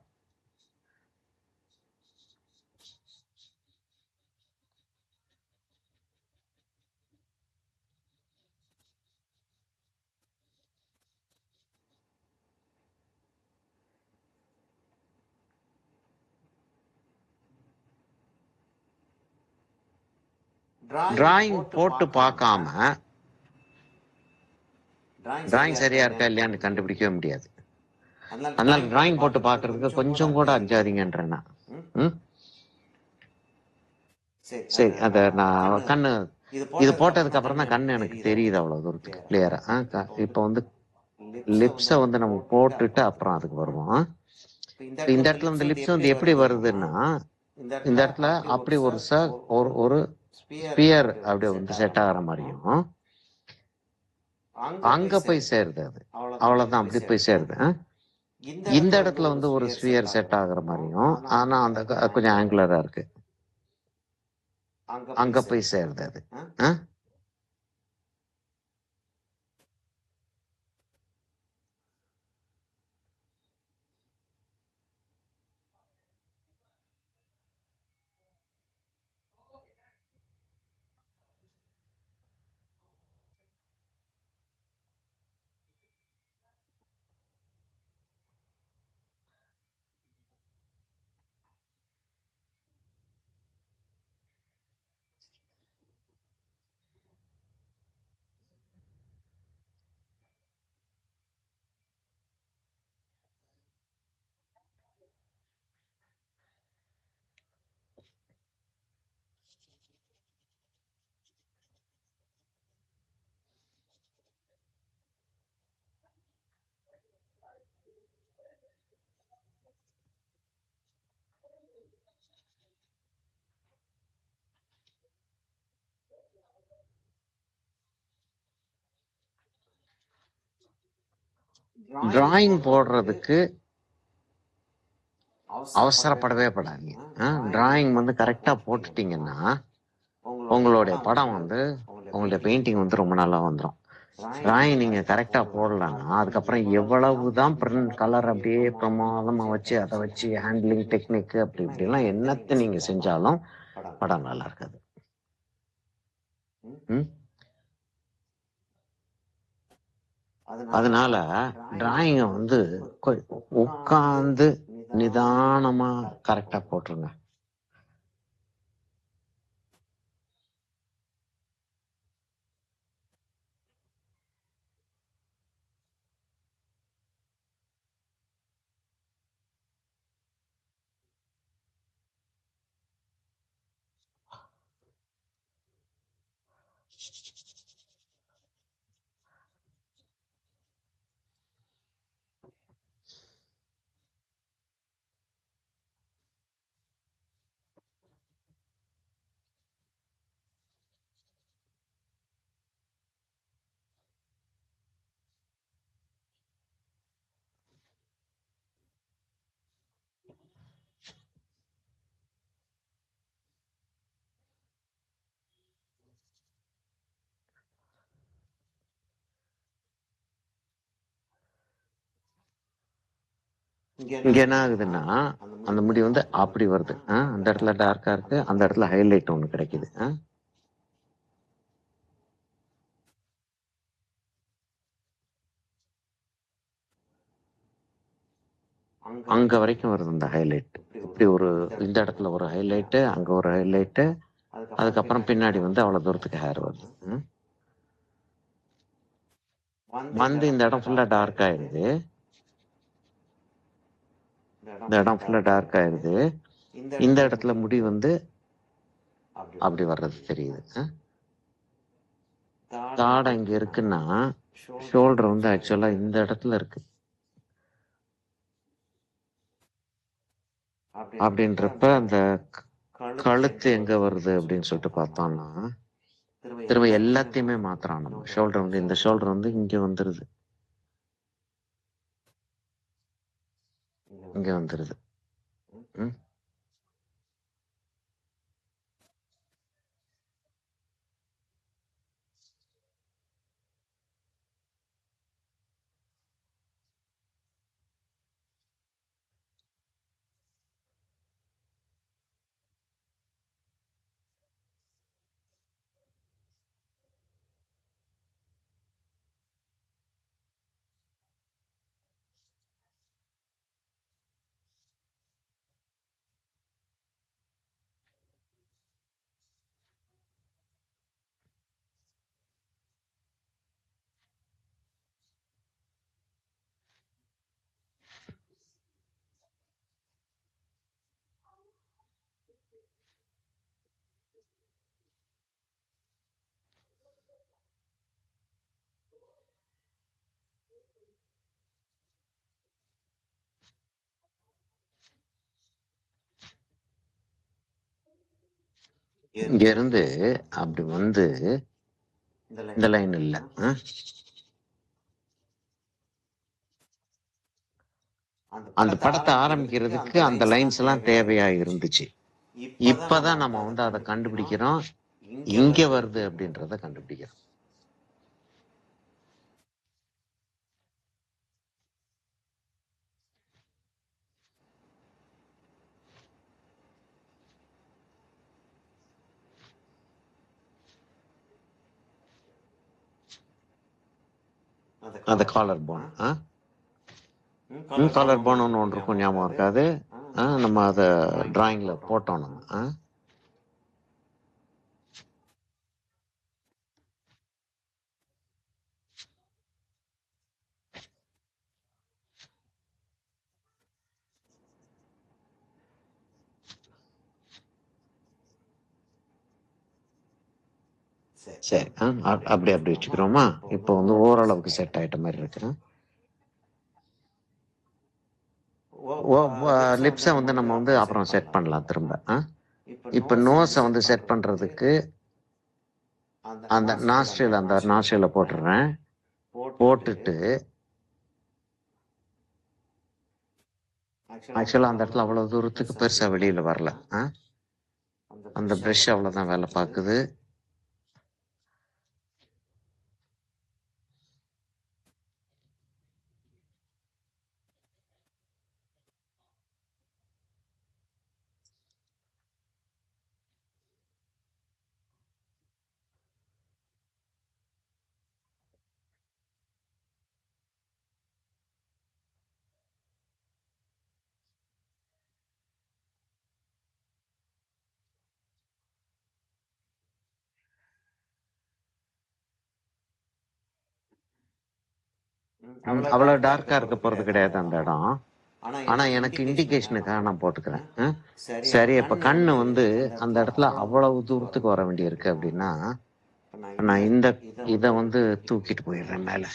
டிராயிங் போட்டு பார்க்காம டிராயிங் சரியா இருக்கா இல்லையான்னு கண்டுபிடிக்கவே முடியாது. அதனால டிராயிங் போட்டு பார்க்கறதுக்கு கொஞ்சம் கூட அஞ்சாதீங்கன்றேன் நான். சரி, அத நான் கண்ணு இது போட்டதுக்கு அப்புறம் தான் கண்ணு எனக்கு தெரியுது அவ்வளவு தூரத்துக்கு கிளியரா. இப்ப வந்து லிப்ஸை வந்து நம்ம போட்டுட்டு அப்புறம் அதுக்கு வருவோம். இந்த இடத்துல வந்து லிப்ஸ் வந்து எப்படி வருதுன்னா, இந்த இடத்துல அப்படி ஒரு ஸ்பியர் அப்படியே வந்து செட் ஆகிற மாதிரியும் அங்க போய் சேருது. அது அவ்வளவுதான், அப்படி போய் சேருது. இந்த இடத்துல வந்து ஒரு ஸ்பியர் செட் ஆகுற மாதிரியும், ஆனா அந்த கொஞ்சம் ஆங்குலரா இருக்கு, அங்க போய் சேருது அது. டிராயிங் போடுறதுக்கு அவசரப்படவே படாதீங்க. டிராயிங் வந்து கரெக்டா போட்டுட்டீங்கன்னா உங்களுடைய படம் வந்து உங்களுடைய பெயிண்டிங் வந்து ரொம்ப நல்லா வந்துடும். டிராயிங் நீங்க கரெக்டா போடலன்னா அதுக்கப்புறம் எவ்வளவுதான் பிரிண்ட் கலர் அப்படியே பிரமாதமா வச்சு அதை வச்சு ஹேண்ட்லிங் டெக்னிக் அப்படி இப்படிலாம் என்னத்தை நீங்க செஞ்சாலும் படம் நல்லா இருக்காது. ம்? அதனால டிராயிங்கை வந்து உட்கார்ந்து நிதானமா கரெக்டா போட்டுருங்க. இங்க என்ன ஆகுதுன்னா அந்த முடி வந்து அப்படி வருது. அந்த இடத்துல டார்க்கா இருக்கு, அந்த இடத்துல ஹைலைட் ஒண்ணு கிடைக்குது. அங்க வரைக்கும் வருது இந்த ஹைலைட். இப்படி ஒரு இந்த இடத்துல ஒரு ஹைலைட்டு, அங்க ஒரு ஹைலைட்டு, அதுக்கப்புறம் பின்னாடி வந்து அவ்வளவு தூரத்துக்கு ஹேர் வருது. வந்து இந்த இடம் ஃபுல்லா டார்க் ஆயிடுது. இந்த இடம் ஃபுல்லா டார்க் ஆயிடுது. இந்த இடத்துல முடி வந்து அப்படி வர்றது தெரியுது. தாடை இங்க இருக்குன்னா ஷோல்டர் வந்து ஆக்சுவலா இந்த இடத்துல இருக்கு. அப்படின்றப்ப அந்த கழுத்து எங்க வருது அப்படின்னு சொல்லிட்டு பார்த்தோம்னா திரும்ப எல்லாத்தையுமே மாத்துறான். நம்ம ஷோல்டர் வந்து இந்த ஷோல்டர் வந்து இங்க வந்துருது, இங்க வந்துருது. ம்? இங்க இருந்து அப்படி வந்து இந்த லைன் இல்ல. அந்த படத்தை ஆரம்பிக்கிறதுக்கு அந்த லைன்ஸ் எல்லாம் தேவையா இருந்துச்சு. இப்பதான் நம்ம வந்து அதை கண்டுபிடிக்கிறோம், இங்க வருது அப்படின்றத கண்டுபிடிக்கிறோம். அந்த காலர் போன் காலர் போன் ஒன்று இருக்கும், ஞாபகம் இருக்காது? நம்ம அதை டிராயிங்ல போட்டோம் நம்ம. சரி, அப்படி அப்படி வச்சுக்கிறோமா? இப்போ வந்து ஓரளவுக்கு செட் ஆயிட்ட மாதிரி இருக்கு. லிப்ஸை வந்து நம்ம வந்து அப்புறம் செட் பண்ணலாம் திரும்ப. இப்போ நோஸை வந்து செட் பண்றதுக்கு அந்த நாஸ்ட்ரில போட்டுடுறேன். போட்டுட்டு ஆக்சுவலா அந்த இடத்துல அவ்வளவு தூரத்துக்கு பெருசா வெளியில வரல. அந்த பிரஷ் அவ்வளவுதான் வேலை பார்க்குது. அவ்வளவு டார்க்கா இருக்க போறது கிடையாது அந்த இடம். ஆனா எனக்கு இண்டிகேஷனுக்காக நான் போட்டுக்கிறேன். சரி, அப்ப கண்ணு வந்து அந்த இடத்துல அவ்வளவு தூரத்துக்கு வர வேண்டியிருக்கு அப்படின்னா நான் இத வந்து தூக்கிட்டு போயிடுறேன் மேல.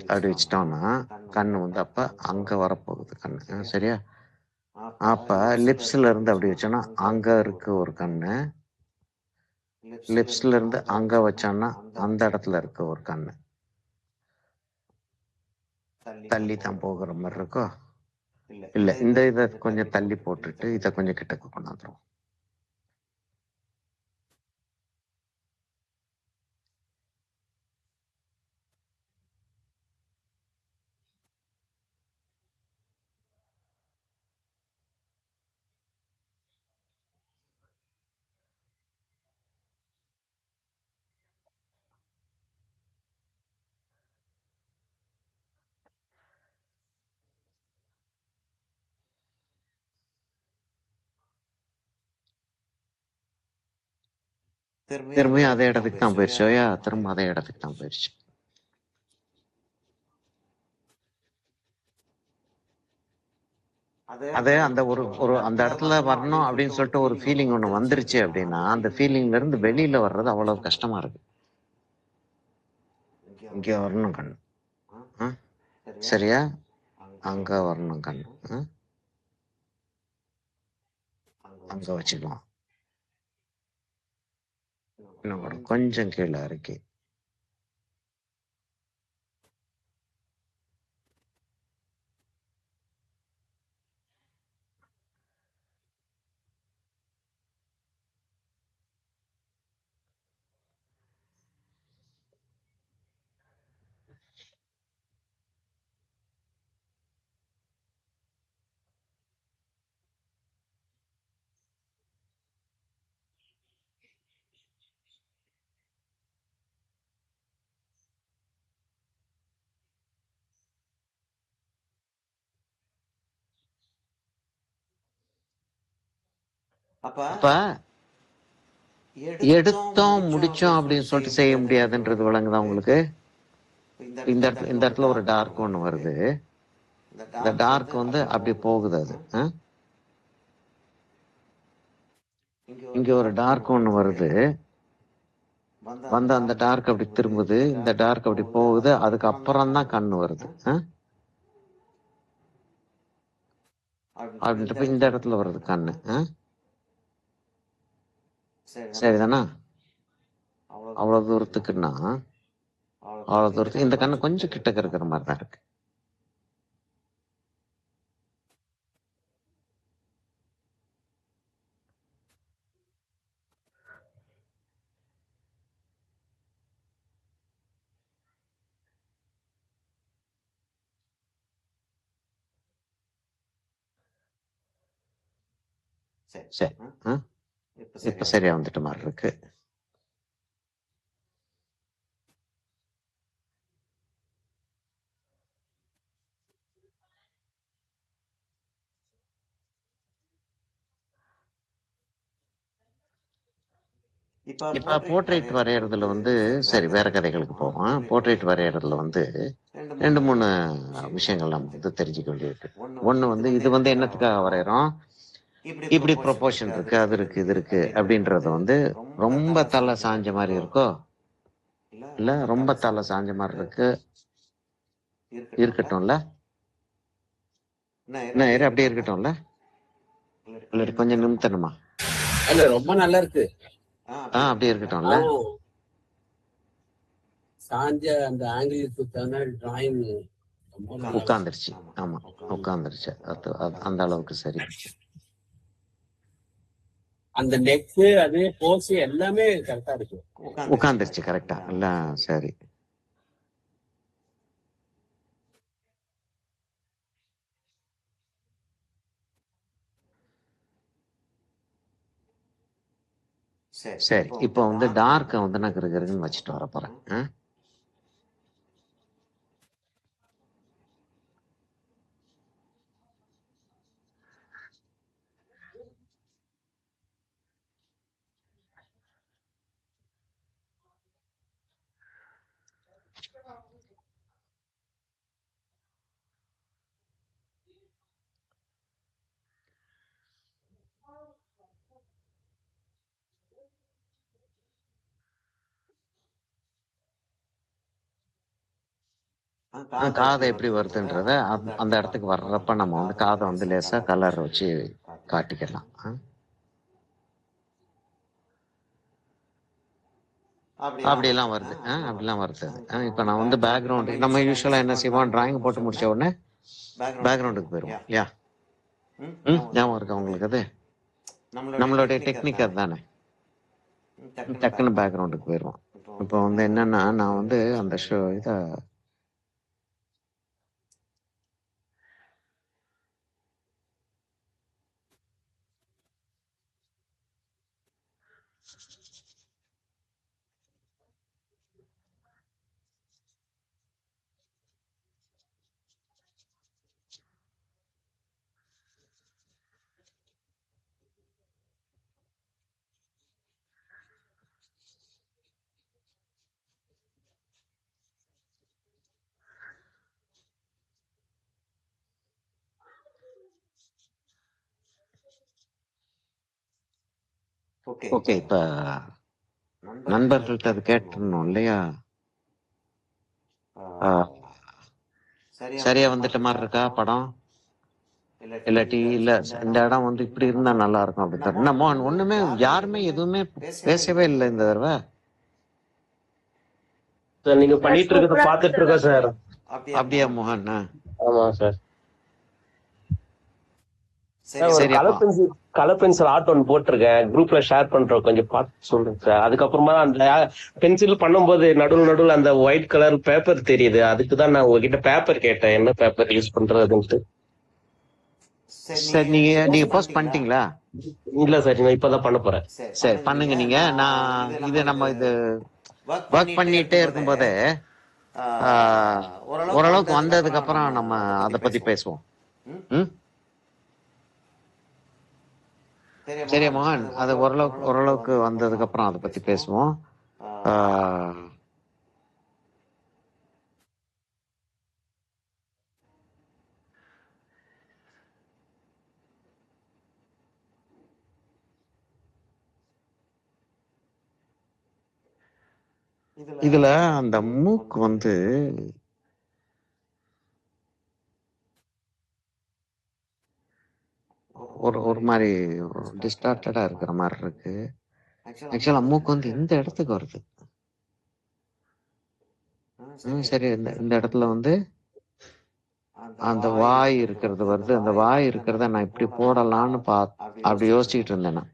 அப்படி வச்சிட்டோம்னா கண்ணு வந்து அப்ப அங்க வரப்போகுது கண்ணு. சரியா? அப்ப லிப்ஸ்ல இருந்து அப்படி வச்சோம்னா அங்க இருக்கு ஒரு கண்ணு. லிப்ஸ்ல இருந்து அங்க வச்சோம்னா அந்த இடத்துல இருக்கு ஒரு கண்ணு. தள்ளி தான் போகிற மாதிரி இருக்கோ? இல்ல, இதை கொஞ்சம் தள்ளி போட்டுட்டு இதை கொஞ்சம் கிட்டக்கு கொண்டாந்துரும். திரும்பியும் அதே இடத்துக்கு தான் போயிடுச்சு. திரும்ப அதே இடத்துக்கு தான் போயிடுச்சு. அது அந்த ஒரு ஒரு அந்த இடத்துல வரணும் அப்படின்னு சொல்லிட்டு ஒரு ஃபீலிங் ஒண்ணு வந்துருச்சு அப்படின்னா அந்த ஃபீலிங்ல இருந்து வெளியில வர்றது அவ்வளவு கஷ்டமா இருக்கு. இங்க வரணும் கண்ணு. சரியா? அங்க வரணும் கண்ணு. அங்க வச்சுக்கலாம். இன்னும் கூட கொஞ்சம் கீழே இறக்கி. அப்ப எடுத்தோம் முடிச்சோம் அப்படின்னு சொல்லிட்டு செய்ய முடியாதுன்றது விளங்குதா உங்களுக்கு? இந்த இடத்துல ஒரு டார்க் ஒண்ணு வருது. இந்த டார்க் வந்து அப்படி போகுது. அது இங்க ஒரு டார்க் ஒண்ணு வருது. வந்து அந்த டார்க் அப்படி திரும்புது. இந்த டார்க் அப்படி போகுது. அதுக்கப்புறம் தான் கண்ணு வருது. அப்படின்றப்ப இந்த இடத்துல வருது கண்ணு. சரிதானா? அவ்வளவு தூரத்துக்குன்னா அவ்வளவு தூரத்துக்கு இந்த கண்ணு கொஞ்சம் கிட்டக்க இருக்கிற மாதிரி தான் இருக்கு. சரி. இப்ப சரியா வந்துட்ட மாதிரி இருக்கு. இப்ப போர்ட்ரேட் வரையறதுல வந்து சரி வேற கதைகளுக்கு போவோம். போர்ட்ரேட் வரையறதுல வந்து 2-3 விஷயங்கள் நம்ம வந்து தெரிஞ்சுக்க வேண்டியிருக்கு. ஒண்ணு வந்து இது வந்து என்னத்துக்காக வரையறோம்? இப்படி ப்ரொபோர்ஷன் இருக்கு, அது இருக்கு, இது இருக்கு அப்படின்றது வந்து ரொம்ப தலை சாஞ்ச மாதிரி இருக்கோ? இல்ல ரொம்ப தலை சாஞ்ச மாதிரி இருக்கு. இருக்கட்டும்ல? என்ன அப்படியே இருக்கட்டும்ல? இல்லாட்டி கொஞ்சம் நிமித்தணுமா? இல்ல ரொம்ப நல்லா இருக்கு. அப்படியே இருக்கட்டும்ல. சாஞ்ச அந்த ஆங்கிள் சுத்தான டிராயிங் ரொம்ப நல்லா இருக்கு. உட்காந்துருச்சு. ஆமா, உட்காந்துருச்சு. அந்த அளவுக்கு சரி. அந்த நெக் அது போஸ் எல்லாமே கரெக்டா இருக்கு. உட்காந்துருச்சு கரெக்டா எல்லாம் சரி. சரி, இப்போ வந்து டார்க்கை வந்து நான் கிருகிருன்னு வச்சுட்டு வர போறேன். காதை எப்படி வருதுன்றத அந்த இடத்துக்கு வர்றப்ப நம்ம வந்து காதை வந்து லேசா கலர் வச்சு காட்டிக்கலாம். அப்படியெல்லாம் வருது. அப்படிலாம் வருது. இப்போ நான் வந்து பேக்ரவுண்டு நம்ம யூஸ்வலா என்ன செய்வோம், டிராயிங் போட்டு முடிச்ச உடனே பேக்ரவுண்டுக்கு போயிடுவோம் இல்லையா? ஞாபகம் இருக்கா உங்களுக்கு? அது நம்மளுடைய டெக்னிக் அதுதானே. டக்குன்னு பேக்ரவுண்டுக்கு போயிடுவோம். இப்போ வந்து என்னன்னா, நான் வந்து அந்த இதை ஓகே. இப்ப நண்பர்கள்ட்ட அது கேட்டுருந்தோம் இல்லையா? சரியா வந்துட்ட மாதிரி இருக்கா படம்? இல்லாட்டி இல்ல இந்த இடம் வந்து இப்படி இருந்தா நல்லா இருக்கும் அப்படி நம்ம ஒண்ணுமே யாருமே எதுவுமே பேசவே இல்லை இந்த தடவை. சார் நீங்க பண்ணிட்டு இருக்கிறத பாத்துட்டு இருக்கோம் சார். அப்படியா மோகன்? ஆமா சார். ஒரு கலர் பென்சில் ஆர்ட் ஒன்று போட்டிருக்கேன், குரூப்ல ஷேர் பண்றோம், கொஞ்சம் பார்த்து சொல்றேன் சார். அதுக்கப்புறமா அந்த பென்சில் பண்ணும்போது நடுவில் அந்த ஒயிட் கலர் பேப்பர் தெரியுது, அதுக்குதான் நான் உங்ககிட்ட பேப்பர் கேட்டேன், என்ன பேப்பர் யூஸ் பண்றதுன்ட்டு. சரி, நீங்க போஸ்ட் பண்ணிட்டீங்களா? இல்ல சார், நான் இப்பதான் பண்ண போறேன். சரி பண்ணுங்க நீங்க. நான் நம்ம ஒர்க் பண்ணிட்டே இருக்கும் போதே ஓரளவுக்கு வந்ததுக்கு அப்புறம் நம்ம அதை பத்தி பேசுவோம். சரியா மோகன்? அது ஓரளவுக்கு வந்ததுக்கு அப்புறம் அதை பத்தி பேசுவோம். இதுல அந்த மூக்கு வந்து ஒரு மாதிரி டிஸ்டார்டடா இருக்கிற மாதிரி இருக்கு. ஆக்சுவலா மூக்கு வந்து இந்த இடத்துக்கு வருது. சரி, இந்த இடத்துல வந்து அந்த வாய் இருக்கிறது வருது. அந்த வாய் இருக்கிறத நான் இப்படி போடலான்னு அப்படி யோசிச்சுட்டு இருந்தேன் நான்.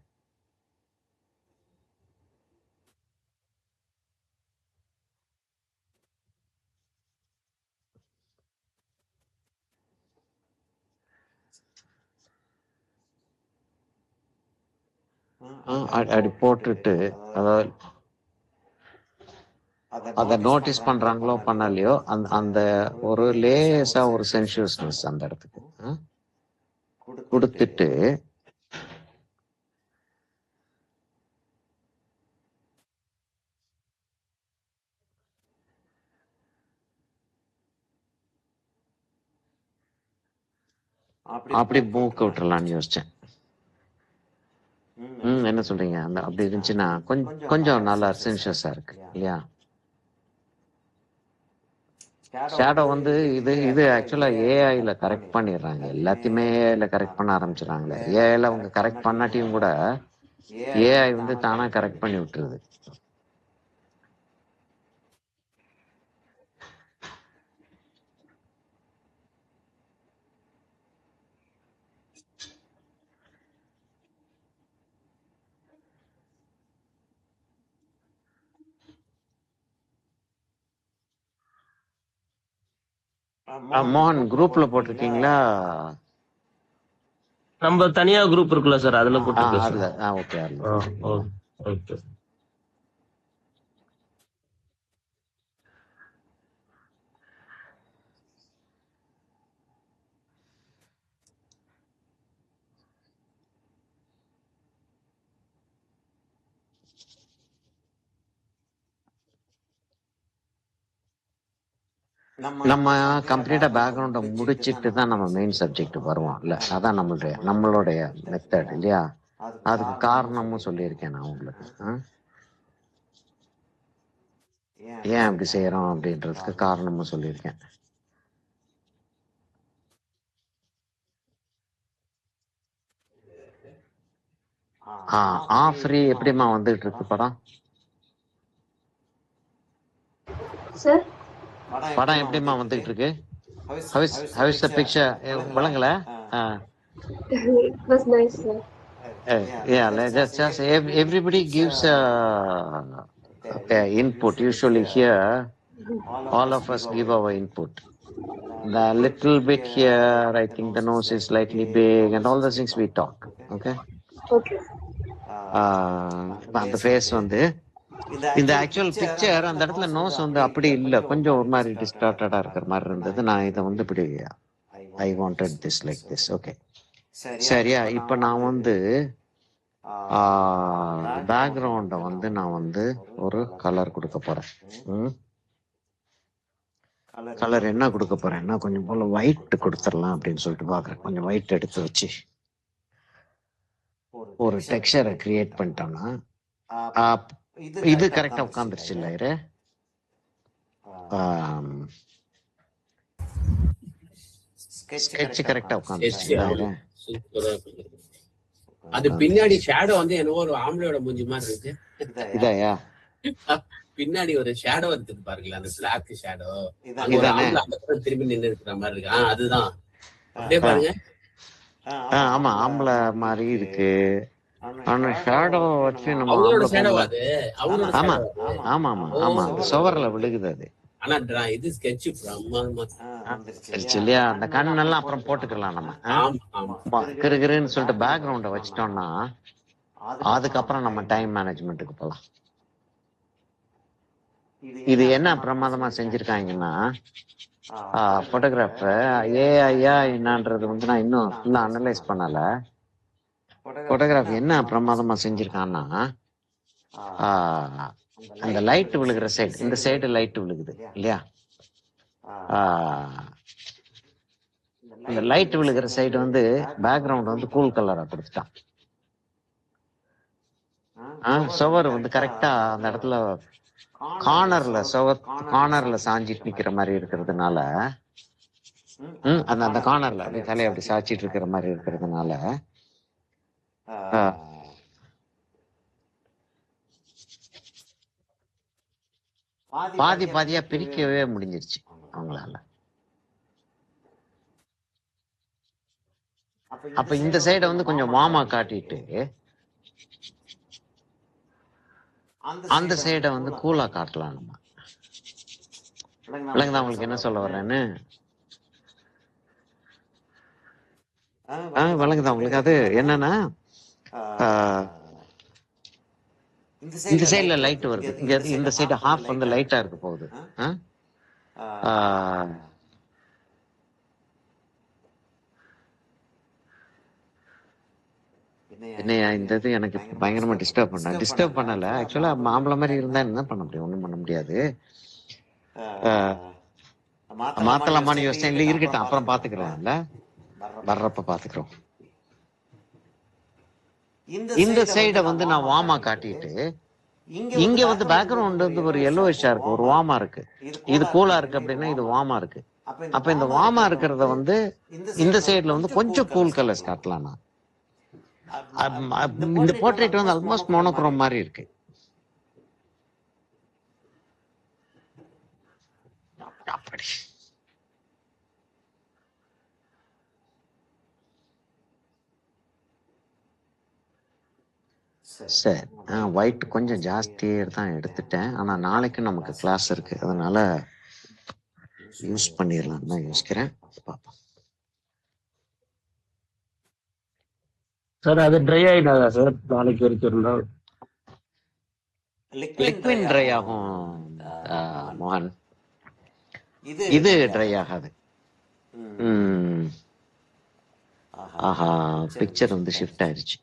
அப்படி போட்டுட்டு அதாவது அதை நோட்டீஸ் பண்றாங்களோ பண்ணலையோ அந்த ஒரு லேசா ஒரு சென்சியஸ்னஸ் அந்த இடத்துக்கு கொடுத்துட்டு அப்படி மூக்க விட்டுறலான்னு யோசிச்சேன். என்ன சொல்றீங்க? அந்த அப்படி இருந்துச்சுன்னா கொஞ்சம் நல்லா சென்சியஸா இருக்கு இல்லையா? ஷேடோ வந்து இது இது ஆக்சுவலா ஏஐல கரெக்ட் பண்ணிடுறாங்க. எல்லாத்தையுமே ஏஐல கரெக்ட் பண்ண ஆரம்பிச்சிடறாங்களே. ஏஐல அவங்க கரெக்ட் பண்ணாட்டியும் கூட ஏஐ வந்து தானா கரெக்ட் பண்ணி விட்டுருது. மோகன் குரூப்ல போட்டிருக்கீங்களா? நம்ம தனியா குரூப் இருக்குல்ல சார், அதுல போட்டுருக்கேன் அதுல சார். ஓகே அதுல. ஓகே. நம்ம கம்ப்ளீட்டா பேக்ரவுண்ட முடிச்சிட்டு தான் நம்ம மெயின் சப்ஜெக்ட் வருவோம் இல்ல. அதான் நம்மளுடைய மெத்தட் இல்லையா? அதுக்கு காரணமும் சொல்லியிருக்கேன் நான் உங்களுக்கு. ஏன் அப்படி செய்யறோம் அப்படின்றதுக்கு காரணமும் சொல்லியிருக்கேன். ஆஃப்ரி எப்படிமா வந்துட்டு இருக்கு படம்? சார் படம் எப்படிமா வந்துட்டு இருக்கு? How is the picture? விளங்கல? it was nice, sir. Yeah, just everybody gives input. Usually here, all of us give our input. The little bit here, I think the nose is slightly big, and all the things we talk. Okay. Okay. அந்த face வந்து இந்த actual picture அந்த இடத்துல nose வந்து அப்படி இல்லை, கொஞ்சம் ஒரு மாதிரி டிஸ்டார்டடா இருக்கிற மாதிரி இருந்தது. நான் இதை வந்து இப்படி I wanted this like this. Okay சரியா? இப்போ நான் வந்து பேக்ரவுண்டை வந்து நான் வந்து ஒரு கலர் கொடுக்க போறேன். கலர் என்ன கொடுக்க போறேன்னா கொஞ்சம் போல ஒயிட் கொடுத்துடலாம் அப்படின்னு சொல்லிட்டு பாக்குறேன். கொஞ்சம் ஒயிட் எடுத்து வச்சு ஒரு டெக்ஸ்சரை கிரியேட் பண்ணிட்டோம்னா இது கரெக்டா உட்காந்துருச்சு இல்ல? ஸ்கெட்ச் கரெக்டா உட்காந்துருச்சு. அது பின்னாடி ஷேடோ வந்து என்னவோ ஒரு ஆம்பளையோட மூஞ்சி மாதிரி இருக்கு. இதாயா? பின்னாடி ஒரு ஷேடோ இருக்குது பாருங்களா, அந்த பிளாக் ஷேடோ திரும்பி நின்று இருக்கிற மாதிரி இருக்கு. அதுதான் அப்படியே பாருங்க. ஆமா ஆம்பளை மாதிரி இருக்கு. ஆனா ஷேடோ வச்சு நம்ம ஆமா ஆமா ஆமா ஆமா அந்த சுவர்ல விழுகுது அது. ஆனா இது ஸ்கெட்ச் இல்லையா? அந்த கண்ணெல்லாம் அப்புறம் போட்டுக்கலாம் நம்ம. கிருகிருன்னு சொல்லிட்டு பேக்ரவுண்ட வச்சிட்டோம்னா அதுக்கப்புறம் நம்ம டைம் மேனேஜ்மெண்ட்டுக்கு போலாம். இது என்ன பிரமாதமா செஞ்சிருக்காங்கன்னா, போட்டோகிராஃபர் ஏஐயா என்னன்றது வந்து நான் இன்னும் ஃபுல்லா அனலைஸ் பண்ணல. போட்டோகிராஃபி என்ன பிரமாதமா செஞ்சிருக்கான்னா, அந்த லைட் விழுகிற சைடு, இந்த சைடு லைட் விழுகுது இல்லையா? இந்த லைட் விழுகிற சைடு வந்து பேக்ரவுண்ட் வந்து கூல் கலரா கொடுத்துட்டான். சுவர் வந்து கரெக்டா அந்த இடத்துல கார்னர்ல சாஞ்சிட்டு நிக்கிற மாதிரி இருக்கிறதுனால, அந்த கார்னர்ல அப்படியே தலையை அப்படி சாய்ச்சிட்டு இருக்கிற மாதிரி இருக்கிறதுனால பாதி பாதியா பிரிக்கவே முடிஞ்சிருச்சு அவங்களால. அப்ப இந்த சைட வந்து கொஞ்சம் வார்மா காட்டிட்டு அந்த சைட வந்து கூலா காட்டலாம் நம்ம. விளங்குதா உங்களுக்கு என்ன சொல்ல வர்றேன்னு? விளங்குதா உங்களுக்கு? அது என்னன்னா, இந்த சைடுல லைட் வருது, இங்க இந்த சைடு ஹாஃப் வந்து லைட்டா இருக்க போகுது. என்னையா இந்த இது எனக்கு பயங்கரமா டிஸ்டர்ப் பண்ணல. ஆக்சுவலா மாம்பழம் மாதிரி இருந்தா என்ன பண்ண முடியும்? ஒண்ணும் பண்ண முடியாது. மாத்தலாமான்னு யோசிச்சேன். இல்ல இருக்கட்டும், அப்புறம் பாத்துக்கிறேன். இல்ல வர்றப்ப பாத்துக்கிறோம். இந்த சைட வந்து நான் வார்மா காட்டிட்டு இங்க வந்து பேக்ரவுண்ட் வந்து ஒரு yellowish இருக்கு, ஒரு வார்மா இருக்கு. இது கூலா இருக்கு அப்படின்னா இது வார்மா இருக்கு. அப்ப இந்த வார்மா இருக்கிறத வந்து இந்த சைடுல வந்து கொஞ்சம் கூல் கலர்ஸ் காட்டலாம். இந்த போர்ட்ரேட் வந்து ஆல்மோஸ்ட் மோனோக்ரோம் மாதிரி இருக்கு. அப்படி சரி, ஒயிட் கொஞ்சம் ஜாஸ்தியே தான் எடுத்துட்டேன். ஆனா நாளைக்கு நமக்கு கிளாஸ் இருக்கு, அதனால யூஸ் பண்ணிடலாம் தான் யோசிக்கிறேன். பார்ப்போம். சார் அது ட்ரை ஆயிடாதா சார் நாளைக்கு வரைக்கும் இருந்தா? லிக்விட் ட்ரை ஆகும் மோகன், இது ட்ரை ஆகாது. ஆஹா, பிக்சர் வந்து ஷிஃப்ட் ஆயிடுச்சு.